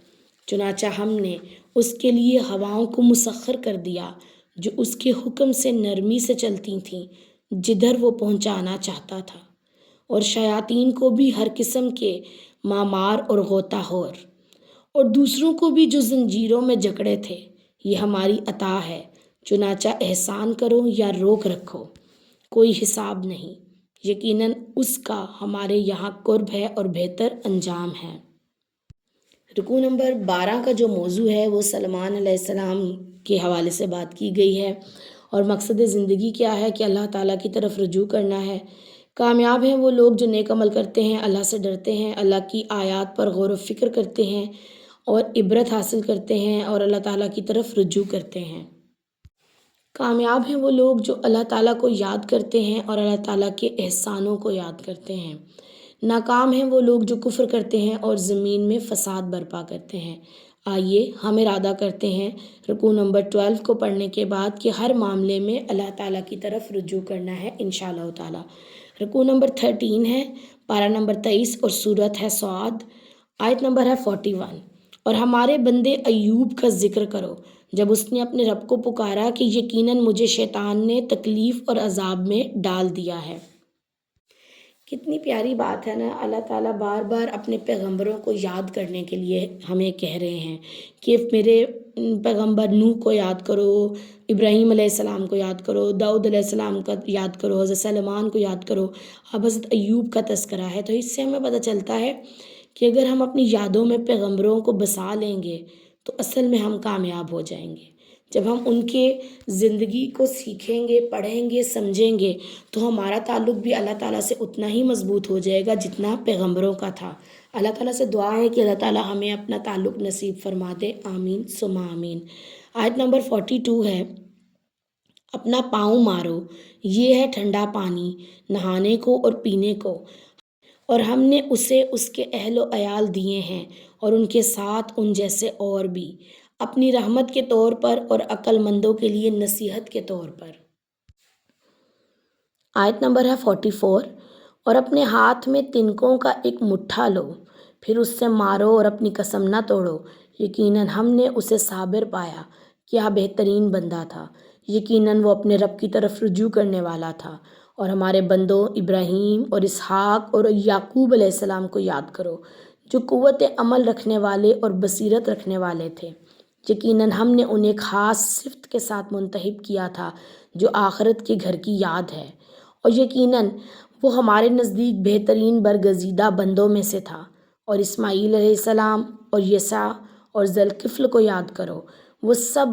[SPEAKER 2] چنانچہ ہم نے اس کے لیے ہواؤں کو مسخر کر دیا جو اس کے حکم سے نرمی سے چلتی تھیں جدھر وہ پہنچانا چاہتا تھا، اور شیاطین کو بھی ہر قسم کے مامار اور غوطہ خور، اور دوسروں کو بھی جو زنجیروں میں جکڑے تھے۔ یہ ہماری عطا ہے، چنانچہ احسان کرو یا روک رکھو، کوئی حساب نہیں، یقیناً اس کا ہمارے یہاں قرب ہے اور بہتر انجام ہے۔ رکوع نمبر 12 کا جو موضوع ہے وہ سلیمان علیہ السلام کے حوالے سے بات کی گئی ہے، اور مقصد زندگی کیا ہے کہ اللہ تعالیٰ کی طرف رجوع کرنا ہے۔ کامیاب ہیں وہ لوگ جو نیک عمل کرتے ہیں، اللہ سے ڈرتے ہیں، اللہ کی آیات پر غور و فکر کرتے ہیں اور عبرت حاصل کرتے ہیں اور اللہ تعالیٰ کی طرف رجوع کرتے ہیں۔ کامیاب ہیں وہ لوگ جو اللہ تعالیٰ کو یاد کرتے ہیں اور اللہ تعالیٰ کے احسانوں کو یاد کرتے ہیں۔ ناکام ہیں وہ لوگ جو کفر کرتے ہیں اور زمین میں فساد برپا کرتے ہیں۔ آئیے ہم ارادہ کرتے ہیں رکوع نمبر 12 کو پڑھنے کے بعد کہ ہر معاملے میں اللہ تعالیٰ کی طرف رجوع کرنا ہے انشاءاللہ تعالیٰ۔ رکوع نمبر 13 ہے، پارہ نمبر 23 اور سورت ہے صاد، آیت نمبر ہے 41۔ اور ہمارے بندے ایوب کا ذکر کرو جب اس نے اپنے رب کو پکارا کہ یقیناً مجھے شیطان نے تکلیف اور عذاب میں ڈال دیا ہے۔ کتنی پیاری بات ہے نا، اللہ تعالیٰ بار بار اپنے پیغمبروں کو یاد کرنے کے لیے ہمیں کہہ رہے ہیں کہ میرے پیغمبر نوح کو یاد کرو، ابراہیم علیہ السلام کو یاد کرو، داؤد علیہ السلام کا یاد کرو، حضرت سلیمان کو یاد کرو، اب حضرت ایوب کا تذکرہ ہے۔ تو اس سے ہمیں پتہ چلتا ہے کہ اگر ہم اپنی یادوں میں پیغمبروں کو بسا لیں گے تو اصل میں ہم کامیاب ہو جائیں گے۔ جب ہم ان کے زندگی کو سیکھیں گے، پڑھیں گے، سمجھیں گے تو ہمارا تعلق بھی اللہ تعالیٰ سے اتنا ہی مضبوط ہو جائے گا جتنا پیغمبروں کا تھا۔ اللہ تعالیٰ سے دعا ہے کہ اللہ تعالیٰ ہمیں اپنا تعلق نصیب فرما دے، آمین ثم آمین۔ آیت نمبر 42 ہے، اپنا پاؤں مارو، یہ ہے ٹھنڈا پانی نہانے کو اور پینے کو، اور ہم نے اسے اس کے اہل و عیال دیے ہیں اور ان کے ساتھ ان جیسے اور بھی، اپنی رحمت کے طور پر اور عقل مندوں کے لیے نصیحت کے طور پر۔ آیت نمبر ہے 44۔ اور اپنے ہاتھ میں تنکوں کا ایک مٹھا لو، پھر اس سے مارو اور اپنی قسم نہ توڑو، یقیناً ہم نے اسے صابر پایا، کیا بہترین بندہ تھا، یقیناً وہ اپنے رب کی طرف رجوع کرنے والا تھا۔ اور ہمارے بندوں ابراہیم اور اسحاق اور یعقوب علیہ السلام کو یاد کرو، جو قوت عمل رکھنے والے اور بصیرت رکھنے والے تھے، یقیناً ہم نے انہیں خاص صفت کے ساتھ منتخب کیا تھا جو آخرت کے گھر کی یاد ہے، اور یقیناً وہ ہمارے نزدیک بہترین برگزیدہ بندوں میں سے تھا۔ اور اسماعیل علیہ السلام اور یسع اور ذوالکفل کو یاد کرو، وہ سب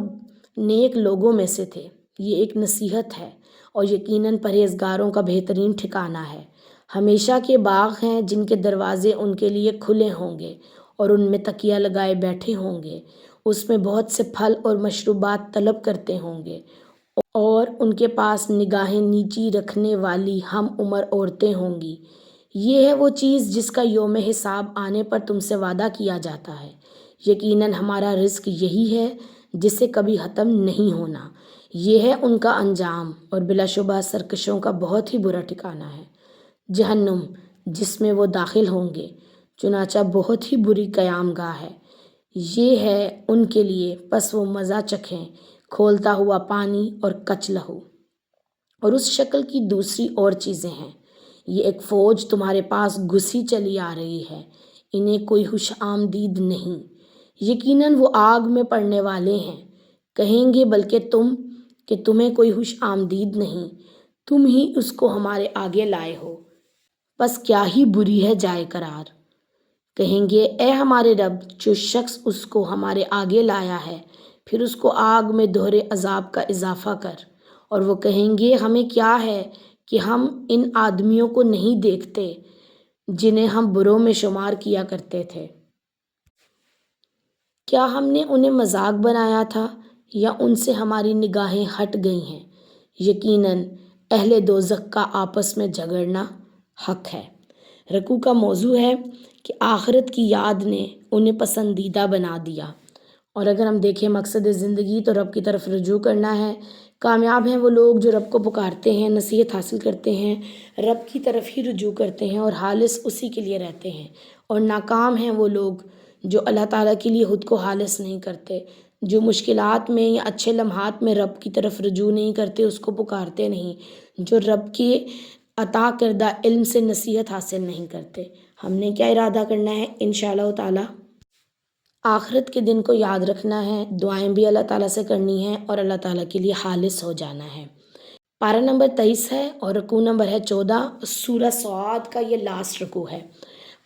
[SPEAKER 2] نیک لوگوں میں سے تھے۔ یہ ایک نصیحت ہے، اور یقیناً پرہیزگاروں کا بہترین ٹھکانہ ہے۔ ہمیشہ کے باغ ہیں جن کے دروازے ان کے لیے کھلے ہوں گے اور ان میں تکیہ لگائے بیٹھے ہوں گے، اس میں بہت سے پھل اور مشروبات طلب کرتے ہوں گے، اور ان کے پاس نگاہیں نیچی رکھنے والی ہم عمر عورتیں ہوں گی۔ یہ ہے وہ چیز جس کا یوم حساب آنے پر تم سے وعدہ کیا جاتا ہے، یقیناً ہمارا رزق یہی ہے جسے کبھی ختم نہیں ہونا۔ یہ ہے ان کا انجام، اور بلا شبہ سرکشوں کا بہت ہی برا ٹھکانہ ہے جہنم، جس میں وہ داخل ہوں گے، چنانچہ بہت ہی بری قیام گاہ ہے یہ ہے ان کے لیے، پس وہ مزہ چکھیں کھولتا ہوا پانی اور کچ لہو۔ اور اس شکل کی دوسری اور چیزیں ہیں، یہ ایک فوج تمہارے پاس گھسی چلی آ رہی ہے، انہیں کوئی خوش آمدید نہیں، یقیناً وہ آگ میں پڑنے والے ہیں۔ کہیں گے بلکہ تم کہ تمہیں کوئی خوش آمدید نہیں، تم ہی اس کو ہمارے آگے لائے ہو، پس کیا ہی بری ہے جائے قرار۔ کہیں گے اے ہمارے رب، جو شخص اس کو ہمارے آگے لایا ہے، پھر اس کو آگ میں دوہرے عذاب کا اضافہ کر۔ اور وہ کہیں گے ہمیں کیا ہے کہ ہم ان آدمیوں کو نہیں دیکھتے جنہیں ہم بروں میں شمار کیا کرتے تھے، کیا ہم نے انہیں مذاق بنایا تھا یا ان سے ہماری نگاہیں ہٹ گئی ہیں؟ یقیناً اہل دوزخ کا آپس میں جھگڑنا حق ہے۔ رکوع کا موضوع ہے کہ آخرت کی یاد نے انہیں پسندیدہ بنا دیا۔ اور اگر ہم دیکھیں مقصد زندگی تو رب کی طرف رجوع کرنا ہے۔ کامیاب ہیں وہ لوگ جو رب کو پکارتے ہیں، نصیحت حاصل کرتے ہیں، رب کی طرف ہی رجوع کرتے ہیں اور خالص اسی کے لیے رہتے ہیں۔ اور ناکام ہیں وہ لوگ جو اللہ تعالیٰ کے لیے خود کو خالص نہیں کرتے، جو مشکلات میں یا اچھے لمحات میں رب کی طرف رجوع نہیں کرتے، اس کو پکارتے نہیں، جو رب کے عطا کردہ علم سے نصیحت حاصل نہیں کرتے۔ ہم نے کیا ارادہ کرنا ہے؟ انشاءاللہ تعالیٰ آخرت کے دن کو یاد رکھنا ہے، دعائیں بھی اللہ تعالیٰ سے کرنی ہیں اور اللہ تعالیٰ کے لیے خالص ہو جانا ہے۔ پارہ نمبر 23 ہے اور رکوع نمبر ہے 14۔ سورہ صاد کا یہ لاسٹ رکوع ہے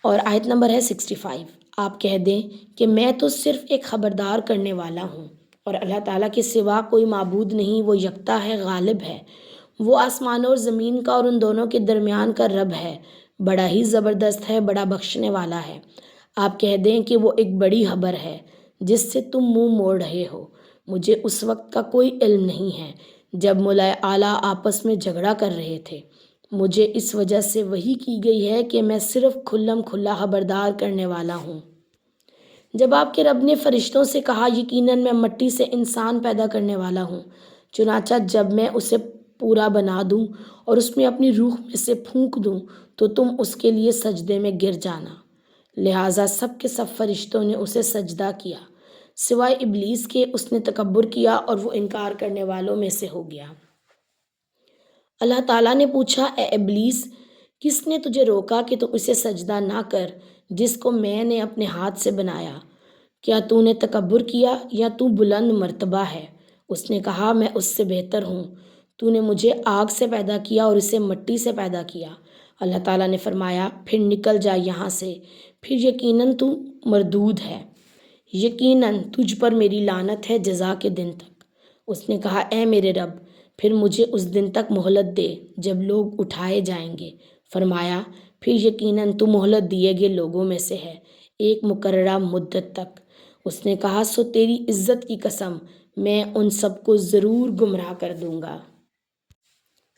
[SPEAKER 2] اور آیت نمبر ہے 65۔ آپ کہہ دیں کہ میں تو صرف ایک خبردار کرنے والا ہوں، اور اللہ تعالیٰ کے سوا کوئی معبود نہیں، وہ یکتا ہے، غالب ہے، وہ آسمانوں اور زمین کا اور ان دونوں کے درمیان کا رب ہے، بڑا ہی زبردست ہے، بڑا بخشنے والا ہے۔ آپ کہہ دیں کہ وہ ایک بڑی خبر ہے جس سے تم منہ موڑ رہے ہو، مجھے اس وقت کا کوئی علم نہیں ہے جب ملائے اعلیٰ آپس میں جھگڑا کر رہے تھے، مجھے اس وجہ سے وحی کی گئی ہے کہ میں صرف کھلم کھلا خبردار کرنے والا ہوں۔ جب آپ کے رب نے فرشتوں سے کہا یقیناً میں مٹی سے انسان پیدا کرنے والا ہوں، چنانچہ جب میں اسے پورا بنا دوں اور اس میں اپنی روح میں سے پھونک دوں تو تم اس کے لیے سجدے میں گر جانا۔ لہٰذا سب کے سب فرشتوں نے اسے سجدہ کیا سوائے ابلیس کے، اس نے تکبر کیا اور وہ انکار کرنے والوں میں سے ہو گیا۔ اللہ تعالیٰ نے پوچھا اے ابلیس، کس نے تجھے روکا کہ تو اسے سجدہ نہ کر جس کو میں نے اپنے ہاتھ سے بنایا؟ کیا تو نے تکبر کیا یا تو بلند مرتبہ ہے؟ اس نے کہا میں اس سے بہتر ہوں، تو نے مجھے آگ سے پیدا کیا اور اسے مٹی سے پیدا کیا۔ اللہ تعالیٰ نے فرمایا پھر نکل جا یہاں سے، پھر یقیناً تو مردود ہے، یقیناً تجھ پر میری لعنت ہے جزا کے دن تک۔ اس نے کہا اے میرے رب، پھر مجھے اس دن تک مہلت دے جب لوگ اٹھائے جائیں گے۔ فرمایا پھر یقیناً تو مہلت دیے گئے لوگوں میں سے ہے، ایک مقررہ مدت تک۔ اس نے کہا سو تیری عزت کی قسم، میں ان سب کو ضرور گمراہ کر دوں گا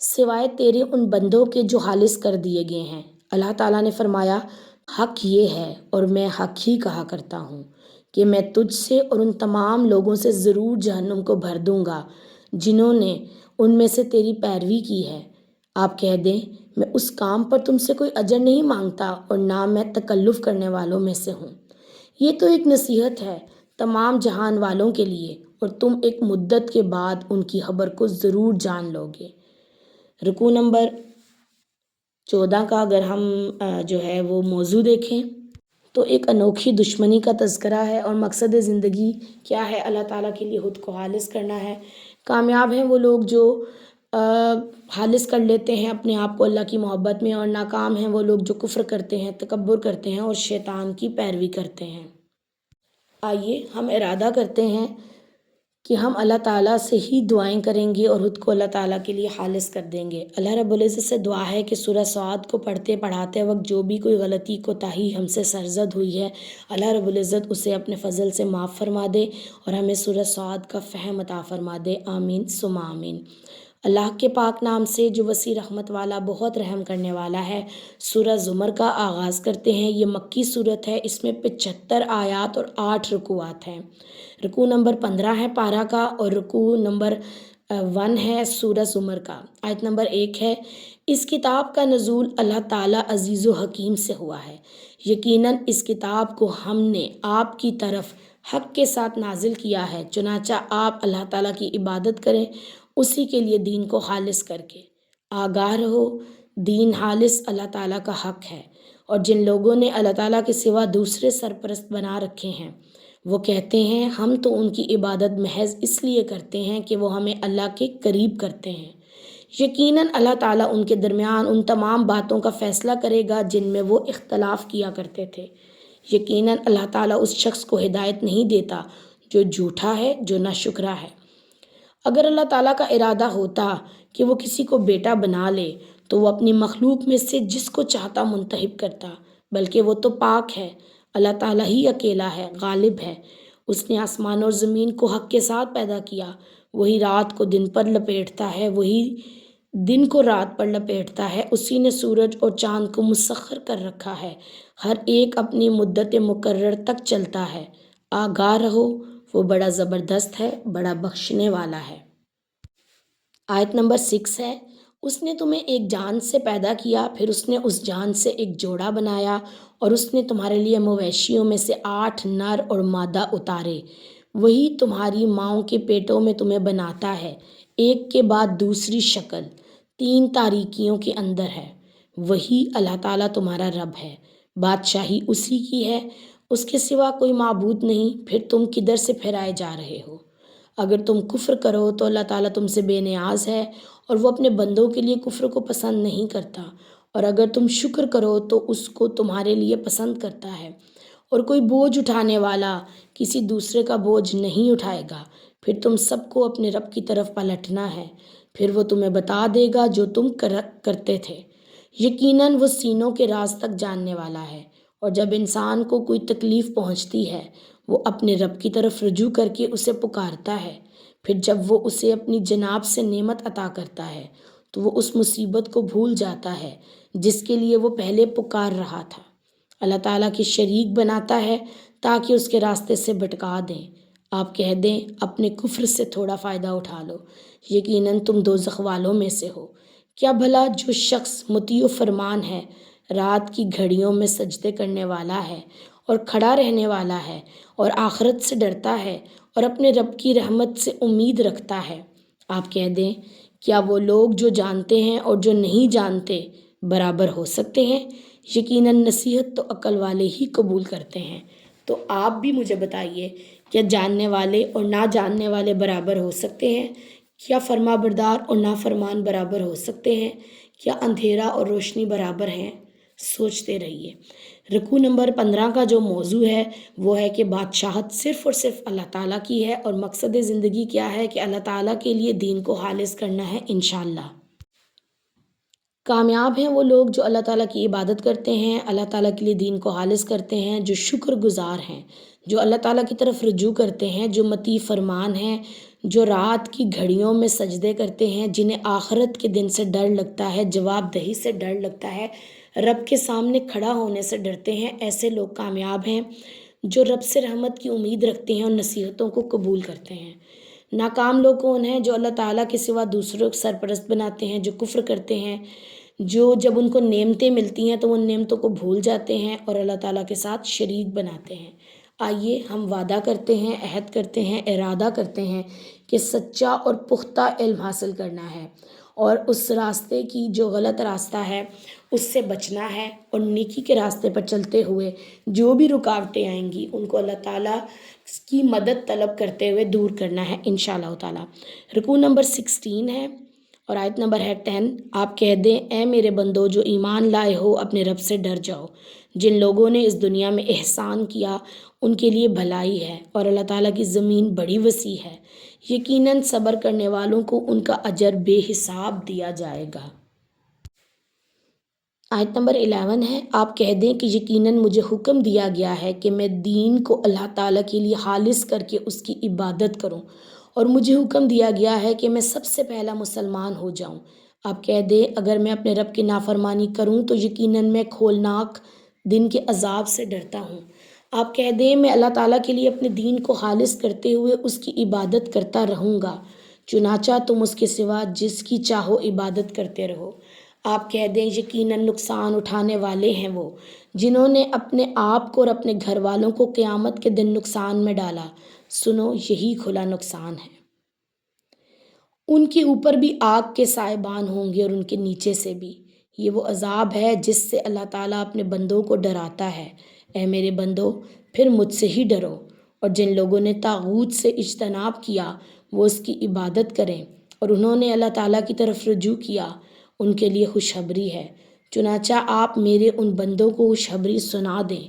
[SPEAKER 2] سوائے تیرے ان بندوں کے جو خالص کر دیے گئے ہیں۔ اللہ تعالیٰ نے فرمایا حق یہ ہے اور میں حق ہی کہا کرتا ہوں کہ میں تجھ سے اور ان تمام لوگوں سے ضرور جہنم کو بھر دوں گا جنہوں نے ان میں سے تیری پیروی کی ہے۔ آپ کہہ دیں میں اس کام پر تم سے کوئی اجر نہیں مانگتا اور نہ میں تکلف کرنے والوں میں سے ہوں۔ یہ تو ایک نصیحت ہے تمام جہان والوں کے لیے اور تم ایک مدت کے بعد ان کی خبر کو ضرور جان لو گے۔ رکوع نمبر 14 کا اگر ہم جو ہے وہ موضوع دیکھیں تو ایک انوکھی دشمنی کا تذکرہ ہے اور مقصد زندگی کیا ہے؟ اللہ تعالیٰ کے لیے خود کو خالص کرنا ہے۔ کامیاب ہیں وہ لوگ جو خالص کر لیتے ہیں اپنے آپ کو اللہ کی محبت میں، اور ناکام ہیں وہ لوگ جو کفر کرتے ہیں، تکبر کرتے ہیں اور شیطان کی پیروی کرتے ہیں۔ آئیے ہم ارادہ کرتے ہیں کہ ہم اللہ تعالیٰ سے ہی دعائیں کریں گے اور خود کو اللہ تعالیٰ کے لیے خالص کر دیں گے۔ اللہ رب العزت سے دعا ہے کہ سورہ صاد کو پڑھتے پڑھاتے وقت جو بھی کوئی غلطی کوتاہی ہم سے سرزد ہوئی ہے، اللہ رب العزت اسے اپنے فضل سے معاف فرما دے اور ہمیں سورہ صاد کا فہم عطا فرما دے۔ آمین ثم آمین۔ اللہ کے پاک نام سے جو وسیع رحمت والا بہت رحم کرنے والا ہے۔ سورہ زمر کا آغاز کرتے ہیں۔ یہ مکی صورت ہے، اس میں 75 آیات اور 8 رکوعات ہیں۔ رکوع نمبر 15 ہے پارہ کا اور رکوع نمبر 1 ہے سورہ زمر کا۔ آیت نمبر 1 ہے اس کتاب کا نزول اللہ تعالیٰ عزیز و حکیم سے ہوا ہے، یقیناً اس کتاب کو ہم نے آپ کی طرف حق کے ساتھ نازل کیا ہے، چنانچہ آپ اللہ تعالیٰ کی عبادت کریں اسی کے لیے دین کو خالص کر کے۔ آگاہ رہو دین خالص اللہ تعالیٰ کا حق ہے، اور جن لوگوں نے اللہ تعالیٰ کے سوا دوسرے سرپرست بنا رکھے ہیں وہ کہتے ہیں ہم تو ان کی عبادت محض اس لیے کرتے ہیں کہ وہ ہمیں اللہ کے قریب کرتے ہیں۔ یقیناً اللہ تعالیٰ ان کے درمیان ان تمام باتوں کا فیصلہ کرے گا جن میں وہ اختلاف کیا کرتے تھے۔ یقیناً اللہ تعالیٰ اس شخص کو ہدایت نہیں دیتا جو جھوٹا ہے، جو ناشکرا ہے۔ اگر اللہ تعالیٰ کا ارادہ ہوتا کہ وہ کسی کو بیٹا بنا لے تو وہ اپنی مخلوق میں سے جس کو چاہتا منتخب کرتا، بلکہ وہ تو پاک ہے۔ اللہ تعالیٰ ہی اکیلا ہے، غالب ہے۔ اس نے آسمان اور زمین کو حق کے ساتھ پیدا کیا، وہی رات کو دن پر لپیٹتا ہے، وہی دن کو رات پر لپیٹتا ہے، اسی نے سورج اور چاند کو مسخر کر رکھا ہے، ہر ایک اپنی مدت مقرر تک چلتا ہے۔ آگاہ رہو وہ بڑا زبردست ہے، بڑا بخشنے والا ہے۔ آیت نمبر 6 ہے اس نے تمہیں ایک جان سے پیدا کیا، پھر اس نے اس جان سے ایک جوڑا بنایا، اور اس نے تمہارے لیے مویشیوں میں سے 8 نر اور مادہ اتارے۔ وہی تمہاری ماؤں کے پیٹوں میں تمہیں بناتا ہے، ایک کے بعد دوسری شکل 3 تاریکیوں کے اندر ہے۔ وہی اللہ تعالیٰ تمہارا رب ہے، بادشاہی اسی کی ہے، اس کے سوا کوئی معبود نہیں۔ پھر تم کدھر سے پھرائے جا رہے ہو؟ اگر تم کفر کرو تو اللہ تعالیٰ تم سے بے نیاز ہے اور وہ اپنے بندوں کے لیے کفر کو پسند نہیں کرتا، اور اگر تم شکر کرو تو اس کو تمہارے لیے پسند کرتا ہے، اور کوئی بوجھ اٹھانے والا کسی دوسرے کا بوجھ نہیں اٹھائے گا۔ پھر تم سب کو اپنے رب کی طرف پلٹنا ہے، پھر وہ تمہیں بتا دے گا جو تم کرتے تھے۔ یقیناً وہ سینوں کے راز تک جاننے والا ہے، اور جب انسان کو کوئی تکلیف پہنچتی ہے وہ اپنے رب کی طرف رجوع کر کے اسے پکارتا ہے، پھر جب وہ اسے اپنی جناب سے نعمت عطا کرتا ہے تو وہ اس مصیبت کو بھول جاتا ہے جس کے لیے وہ پہلے پکار رہا تھا۔ اللہ تعالیٰ کی شریک بناتا ہے تاکہ اس کے راستے سے بھٹکا دیں۔ آپ کہہ دیں اپنے کفر سے تھوڑا فائدہ اٹھا لو، یقیناً تم دوزخ والوں میں سے ہو۔ کیا بھلا جو شخص مطیع و فرمان ہے، رات کی گھڑیوں میں سجدے کرنے والا ہے اور کھڑا رہنے والا ہے اور آخرت سے ڈرتا ہے اور اپنے رب کی رحمت سے امید رکھتا ہے۔ آپ کہہ دیں کیا وہ لوگ جو جانتے ہیں اور جو نہیں جانتے برابر ہو سکتے ہیں؟ یقیناً نصیحت تو عقل والے ہی قبول کرتے ہیں۔ تو آپ بھی مجھے بتائیے کیا جاننے والے اور نہ جاننے والے برابر ہو سکتے ہیں؟ کیا فرما بردار اور نافرمان برابر ہو سکتے ہیں؟ کیا اندھیرا اور روشنی برابر ہیں؟ سوچتے رہیے۔ رکوع نمبر 15 کا جو موضوع ہے وہ ہے کہ بادشاہت صرف اور صرف اللہ تعالیٰ کی ہے، اور مقصد زندگی کیا ہے کہ اللہ تعالیٰ کے لیے دین کو خالص کرنا ہے انشاءاللہ۔ کامیاب ہیں وہ لوگ جو اللہ تعالیٰ کی عبادت کرتے ہیں، اللہ تعالیٰ کے لیے دین کو خالص کرتے ہیں، جو شکر گزار ہیں، جو اللہ تعالیٰ کی طرف رجوع کرتے ہیں، جو مطیع فرمان ہیں، جو رات کی گھڑیوں میں سجدے کرتے ہیں، جنہیں آخرت کے دن سے ڈر لگتا ہے، جواب دہی سے ڈر لگتا ہے، رب کے سامنے کھڑا ہونے سے ڈرتے ہیں، ایسے لوگ کامیاب ہیں۔ جو رب سے رحمت کی امید رکھتے ہیں اور نصیحتوں کو قبول کرتے ہیں۔ ناکام لوگ کون ہیں؟ جو اللہ تعالیٰ کے سوا دوسروں کو سرپرست بناتے ہیں، جو کفر کرتے ہیں، جو جب ان کو نعمتیں ملتی ہیں تو ان نعمتوں کو بھول جاتے ہیں اور اللہ تعالیٰ کے ساتھ شریک بناتے ہیں۔ آئیے ہم وعدہ کرتے ہیں، عہد کرتے ہیں، ارادہ کرتے ہیں کہ سچا اور پختہ علم حاصل کرنا ہے اور اس راستے کی جو غلط راستہ ہے اس سے بچنا ہے، اور نیکی کے راستے پر چلتے ہوئے جو بھی رکاوٹیں آئیں گی ان کو اللہ تعالیٰ کی مدد طلب کرتے ہوئے دور کرنا ہے انشاءاللہ تعالیٰ۔ رکوع نمبر 16 ہے اور آیت نمبر ہے 10۔ آپ کہہ دیں اے میرے بندو جو ایمان لائے ہو اپنے رب سے ڈر جاؤ۔ جن لوگوں نے اس دنیا میں احسان کیا ان کے لیے بھلائی ہے اور اللہ تعالیٰ کی زمین بڑی وسیع ہے، یقیناً صبر کرنے والوں کو ان کا اجر بے حساب دیا جائے گا۔ آیت نمبر 11 ہے۔ آپ کہہ دیں کہ یقیناً مجھے حکم دیا گیا ہے کہ میں دین کو اللہ تعالیٰ کے لیے خالص کر کے اس کی عبادت کروں، اور مجھے حکم دیا گیا ہے کہ میں سب سے پہلا مسلمان ہو جاؤں۔ آپ کہہ دیں اگر میں اپنے رب کی نافرمانی کروں تو یقیناً میں کھولناک دن کے عذاب سے ڈرتا ہوں۔ آپ کہہ دیں میں اللہ تعالیٰ کے لیے اپنے دین کو خالص کرتے ہوئے اس کی عبادت کرتا رہوں گا، چنانچہ تم اس کے سوا جس کی چاہو عبادت کرتے رہو۔ آپ کہہ دیں یقیناً نقصان اٹھانے والے ہیں وہ جنہوں نے اپنے آپ کو اور اپنے گھر والوں کو قیامت کے دن نقصان میں ڈالا۔ سنو یہی کھلا نقصان ہے۔ ان کے اوپر بھی آگ کے سائبان ہوں گے اور ان کے نیچے سے بھی۔ یہ وہ عذاب ہے جس سے اللہ تعالیٰ اپنے بندوں کو ڈراتا ہے۔ اے میرے بندو پھر مجھ سے ہی ڈرو، اور جن لوگوں نے طاغوت سے اجتناب کیا وہ اس کی عبادت کریں، اور انہوں نے اللہ تعالیٰ کی طرف رجوع کیا، ان کے لیے خوشخبری ہے۔ چنانچہ آپ میرے ان بندوں کو خوشخبری سنا دیں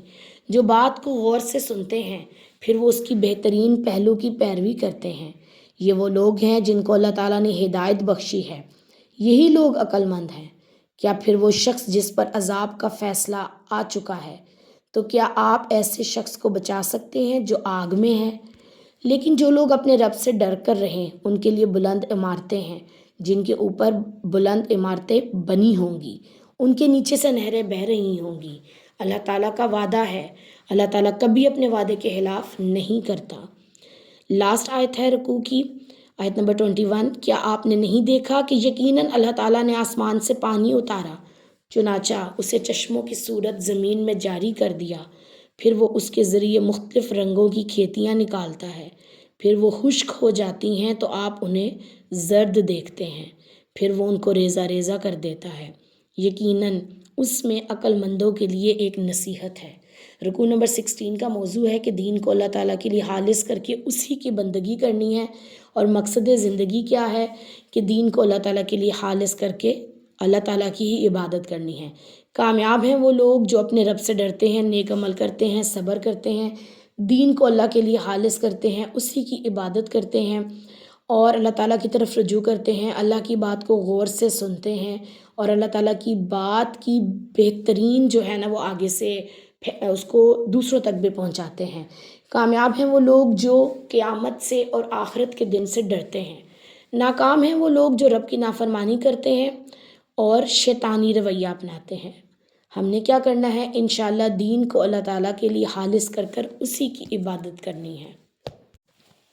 [SPEAKER 2] جو بات کو غور سے سنتے ہیں پھر وہ اس کی بہترین پہلو کی پیروی کرتے ہیں۔ یہ وہ لوگ ہیں جن کو اللہ تعالیٰ نے ہدایت بخشی ہے، یہی لوگ عقل مند ہیں۔ کیا پھر وہ شخص جس پر عذاب کا فیصلہ آ چکا ہے، تو کیا آپ ایسے شخص کو بچا سکتے ہیں جو آگ میں ہے؟ لیکن جو لوگ اپنے رب سے ڈر کر رہیں ان کے لیے بلند عمارتیں ہیں، جن کے اوپر بلند عمارتیں بنی ہوں گی، ان کے نیچے سے نہریں بہہ رہی ہوں گی۔ اللہ تعالیٰ کا وعدہ ہے، اللہ تعالیٰ کبھی اپنے وعدے کے خلاف نہیں کرتا۔ لاسٹ آیت ہے رکوع کی، آیت نمبر 21۔ کیا آپ نے نہیں دیکھا کہ یقیناً اللہ تعالیٰ نے آسمان سے پانی اتارا، چنانچہ اسے چشموں کی صورت زمین میں جاری کر دیا، پھر وہ اس کے ذریعے مختلف رنگوں کی کھیتیاں نکالتا ہے، پھر وہ خشک ہو جاتی ہیں تو آپ انہیں زرد دیکھتے ہیں، پھر وہ ان کو ریزہ ریزہ کر دیتا ہے۔ یقیناً اس میں عقل مندوں کے لیے ایک نصیحت ہے۔ رکوع نمبر 16 کا موضوع ہے کہ دین کو اللہ تعالیٰ کے لیے خالص کر کے اسی کی بندگی کرنی ہے، اور مقصد زندگی کیا ہے کہ دین کو اللہ تعالیٰ کے لیے خالص کر کے اللہ تعالیٰ کی ہی عبادت کرنی ہے۔ کامیاب ہیں وہ لوگ جو اپنے رب سے ڈرتے ہیں، نیک عمل کرتے ہیں، صبر کرتے ہیں، دین کو اللہ کے لیے خالص کرتے ہیں، اسی کی عبادت کرتے ہیں اور اللہ تعالیٰ کی طرف رجوع کرتے ہیں، اللہ کی بات کو غور سے سنتے ہیں اور اللہ تعالیٰ کی بات کی بہترین جو ہے نا وہ آگے سے اس کو دوسروں تک بھی پہنچاتے ہیں۔ کامیاب ہیں وہ لوگ جو قیامت سے اور آخرت کے دن سے ڈرتے ہیں۔ ناکام ہیں وہ لوگ جو رب کی نافرمانی کرتے ہیں اور شیطانی رویہ اپناتے ہیں۔ ہم نے کیا کرنا ہے؟ انشاءاللہ دین کو اللہ تعالیٰ کے لیے خالص کر کر اسی کی عبادت کرنی ہے۔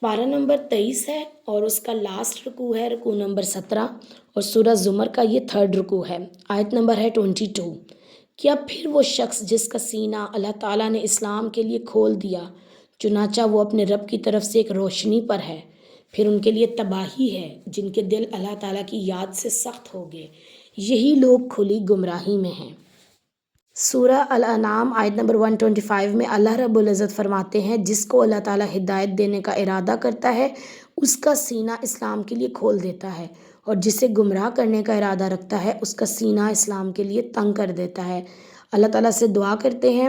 [SPEAKER 2] پارہ نمبر 23 ہے اور اس کا لاسٹ رکوع ہے رکوع نمبر 17، اور سورہ زمر کا یہ 3rd رکوع ہے۔ آیت نمبر ہے 22۔ کیا پھر وہ شخص جس کا سینہ اللہ تعالیٰ نے اسلام کے لیے کھول دیا، چنانچہ وہ اپنے رب کی طرف سے ایک روشنی پر ہے، پھر ان کے لیے تباہی ہے جن کے دل اللہ تعالیٰ کی یاد سے سخت ہو گئے، یہی لوگ کھلی گمراہی میں ہیں۔ سورہ الانعام آیت نمبر 125 میں اللہ رب العزت فرماتے ہیں جس کو اللہ تعالیٰ ہدایت دینے کا ارادہ کرتا ہے اس کا سینہ اسلام کے لیے کھول دیتا ہے، اور جسے گمراہ کرنے کا ارادہ رکھتا ہے اس کا سینہ اسلام کے لیے تنگ کر دیتا ہے۔ اللہ تعالیٰ سے دعا کرتے ہیں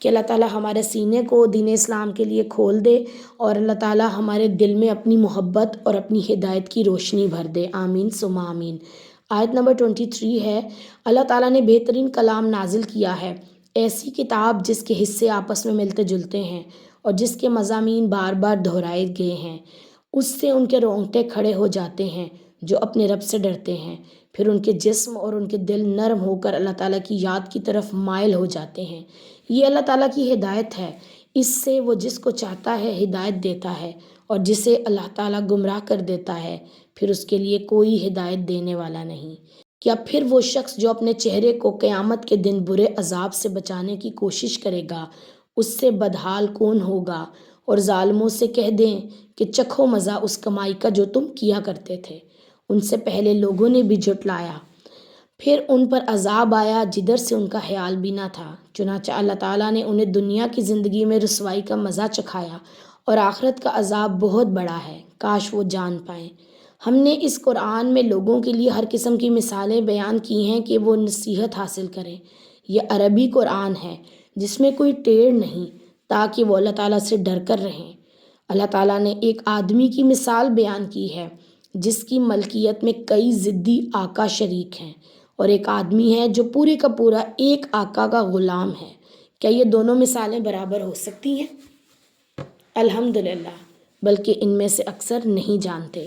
[SPEAKER 2] کہ اللہ تعالیٰ ہمارے سینے کو دین اسلام کے لیے کھول دے اور اللہ تعالیٰ ہمارے دل میں اپنی محبت اور اپنی ہدایت کی روشنی بھر دے، آمین ثم آمین۔ آیت نمبر 23 ہے۔ اللہ تعالیٰ نے بہترین کلام نازل کیا ہے، ایسی کتاب جس کے حصے آپس میں ملتے جلتے ہیں اور جس کے مضامین بار بار دہرائے گئے ہیں، اس سے ان کے رونگٹے کھڑے ہو جاتے ہیں جو اپنے رب سے ڈرتے ہیں، پھر ان کے جسم اور ان کے دل نرم ہو کر اللہ تعالیٰ کی یاد کی طرف مائل ہو جاتے ہیں۔ یہ اللہ تعالیٰ کی ہدایت ہے، اس سے وہ جس کو چاہتا ہے ہدایت دیتا ہے، اور جسے اللہ تعالیٰ گمراہ کر دیتا ہے پھر اس کے لیے کوئی ہدایت دینے والا نہیں۔ کیا پھر وہ شخص جو اپنے چہرے کو قیامت کے دن برے عذاب سے بچانے کی کوشش کرے گا، اس سے بدحال کون ہوگا؟ اور ظالموں سے کہہ دیں کہ چکھو مزہ اس کمائی کا جو تم کیا کرتے تھے۔ ان سے پہلے لوگوں نے بھی جھٹلایا، پھر ان پر عذاب آیا جدھر سے ان کا خیال بھی نہ تھا۔ چنانچہ اللہ تعالیٰ نے انہیں دنیا کی زندگی میں رسوائی کا مزہ چکھایا، اور آخرت کا عذاب بہت بڑا ہے، کاش وہ جان پائیں۔ ہم نے اس قرآن میں لوگوں کے لیے ہر قسم کی مثالیں بیان کی ہیں کہ وہ نصیحت حاصل کریں۔ یہ عربی قرآن ہے جس میں کوئی ٹیڑھ نہیں، تاکہ وہ اللہ تعالیٰ سے ڈر کر رہیں۔ اللہ تعالیٰ نے ایک آدمی کی مثال بیان کی ہے جس کی ملکیت میں کئی ضدی آقا شریک ہیں، اور ایک آدمی ہے جو پورے کا پورا ایک آقا کا غلام ہے۔ کیا یہ دونوں مثالیں برابر ہو سکتی ہیں؟ الحمدللہ، بلکہ ان میں سے اکثر نہیں جانتے۔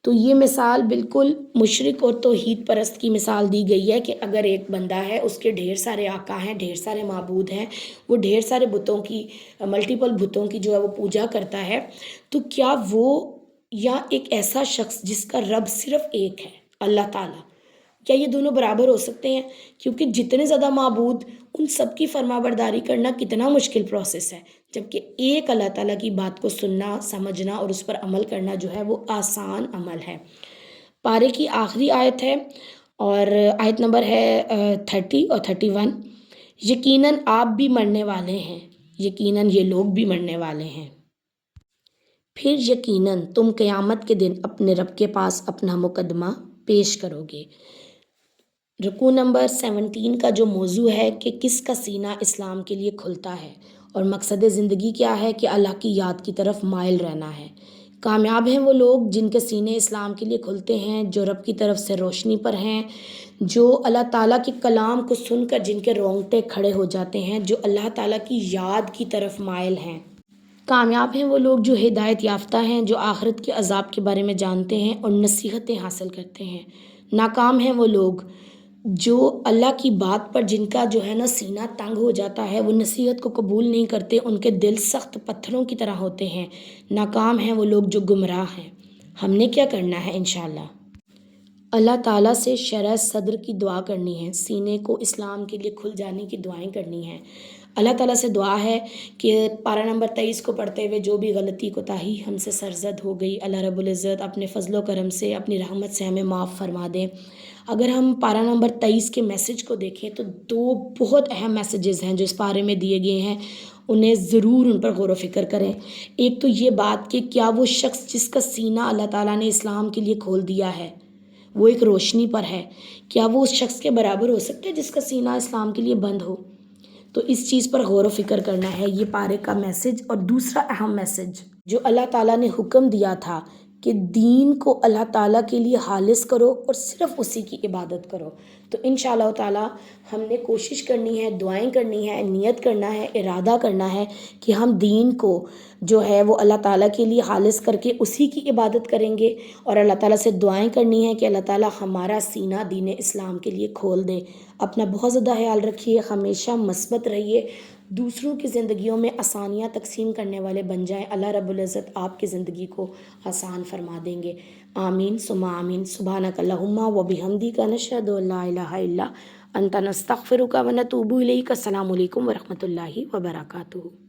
[SPEAKER 2] تو یہ مثال بالکل مشرک اور توحید پرست کی مثال دی گئی ہے کہ اگر ایک بندہ ہے، اس کے ڈھیر سارے آقا ہیں، ڈھیر سارے معبود ہیں، وہ ڈھیر سارے بتوں کی ملٹیپل بتوں کی جو ہے وہ پوجا کرتا ہے، تو کیا وہ یا ایک ایسا شخص جس کا رب صرف ایک ہے، اللہ تعالیٰ، کیا یہ دونوں برابر ہو سکتے ہیں؟ کیونکہ جتنے زیادہ معبود، ان سب کی فرما برداری کرنا کتنا مشکل پروسیس ہے، جبکہ ایک اللہ تعالیٰ کی بات کو سننا، سمجھنا اور اس پر عمل کرنا جو ہے وہ آسان عمل ہے۔ پارے کی آخری آیت ہے، اور آیت نمبر ہے 30 اور 31۔ یقیناً آپ بھی مرنے والے ہیں، یقیناً یہ لوگ بھی مرنے والے ہیں، پھر یقیناً تم قیامت کے دن اپنے رب کے پاس اپنا مقدمہ پیش کرو گے۔ رکوع نمبر 17 کا جو موضوع ہے کہ کس کا سینہ اسلام کے لیے کھلتا ہے، اور مقصد زندگی کیا ہے کہ اللہ کی یاد کی طرف مائل رہنا ہے۔ کامیاب ہیں وہ لوگ جن کے سینے اسلام کے لیے کھلتے ہیں، جو رب کی طرف سے روشنی پر ہیں، جو اللہ تعالیٰ کے کلام کو سن کر جن کے رونگٹے کھڑے ہو جاتے ہیں، جو اللہ تعالیٰ کی یاد کی طرف مائل ہیں۔ کامیاب ہیں وہ لوگ جو ہدایت یافتہ ہیں، جو آخرت کے عذاب کے بارے میں جانتے ہیں اور نصیحتیں حاصل کرتے ہیں۔ ناکام ہیں وہ لوگ جو اللہ کی بات پر جن کا جو ہے نا سینہ تنگ ہو جاتا ہے، وہ نصیحت کو قبول نہیں کرتے، ان کے دل سخت پتھروں کی طرح ہوتے ہیں۔ ناکام ہیں وہ لوگ جو گمراہ ہیں۔ ہم نے کیا کرنا ہے؟ انشاءاللہ اللہ تعالیٰ سے شرح صدر کی دعا کرنی ہے، سینے کو اسلام کے لیے کھل جانے کی دعائیں کرنی ہیں۔ اللہ تعالیٰ سے دعا ہے کہ پارہ نمبر 23 کو پڑھتے ہوئے جو بھی غلطی کوتاہی ہم سے سرزد ہو گئی، اللہ رب العزت اپنے فضل و کرم سے، اپنی رحمت سے ہمیں معاف فرما دیں۔ اگر ہم پارہ نمبر 23 کے میسج کو دیکھیں تو 2 بہت اہم میسیجز ہیں جو اس پارے میں دیے گئے ہیں، انہیں ضرور ان پر غور و فکر کریں۔ ایک تو یہ بات کہ کیا وہ شخص جس کا سینہ اللہ تعالیٰ نے اسلام کے لیے کھول دیا ہے، وہ ایک روشنی پر ہے، کیا وہ اس شخص کے برابر ہو سکتا ہے جس کا سینہ اسلام کے لیے بند ہو؟ تو اس چیز پر غور و فکر کرنا ہے، یہ پارے کا میسج۔ اور دوسرا اہم میسج جو اللہ تعالیٰ نے حکم دیا تھا کہ دین کو اللہ تعالیٰ کے لیے خالص کرو اور صرف اسی کی عبادت کرو، تو انشاءاللہ تعالیٰ ہم نے کوشش کرنی ہے، دعائیں کرنی ہے، نیت کرنا ہے، ارادہ کرنا ہے کہ ہم دین کو جو ہے وہ اللہ تعالیٰ کے لیے خالص کر کے اسی کی عبادت کریں گے، اور اللہ تعالیٰ سے دعائیں کرنی ہے کہ اللہ تعالیٰ ہمارا سینہ دین اسلام کے لیے کھول دے۔ اپنا بہت زیادہ خیال رکھیے، ہمیشہ مثبت رہیے، دوسروں کی زندگیوں میں آسانیاں تقسیم کرنے والے بن جائیں۔ اللہ رب العزت آپ کی زندگی کو آسان فرما دیں گے۔ آمین ثم آمین۔ سبحانک اللہم و بحمدک، نشہد ان لا الہ الا انت، نستغفرک و نتوب الیک۔ السلام علیکم ورحمۃ اللہ وبرکاتہ۔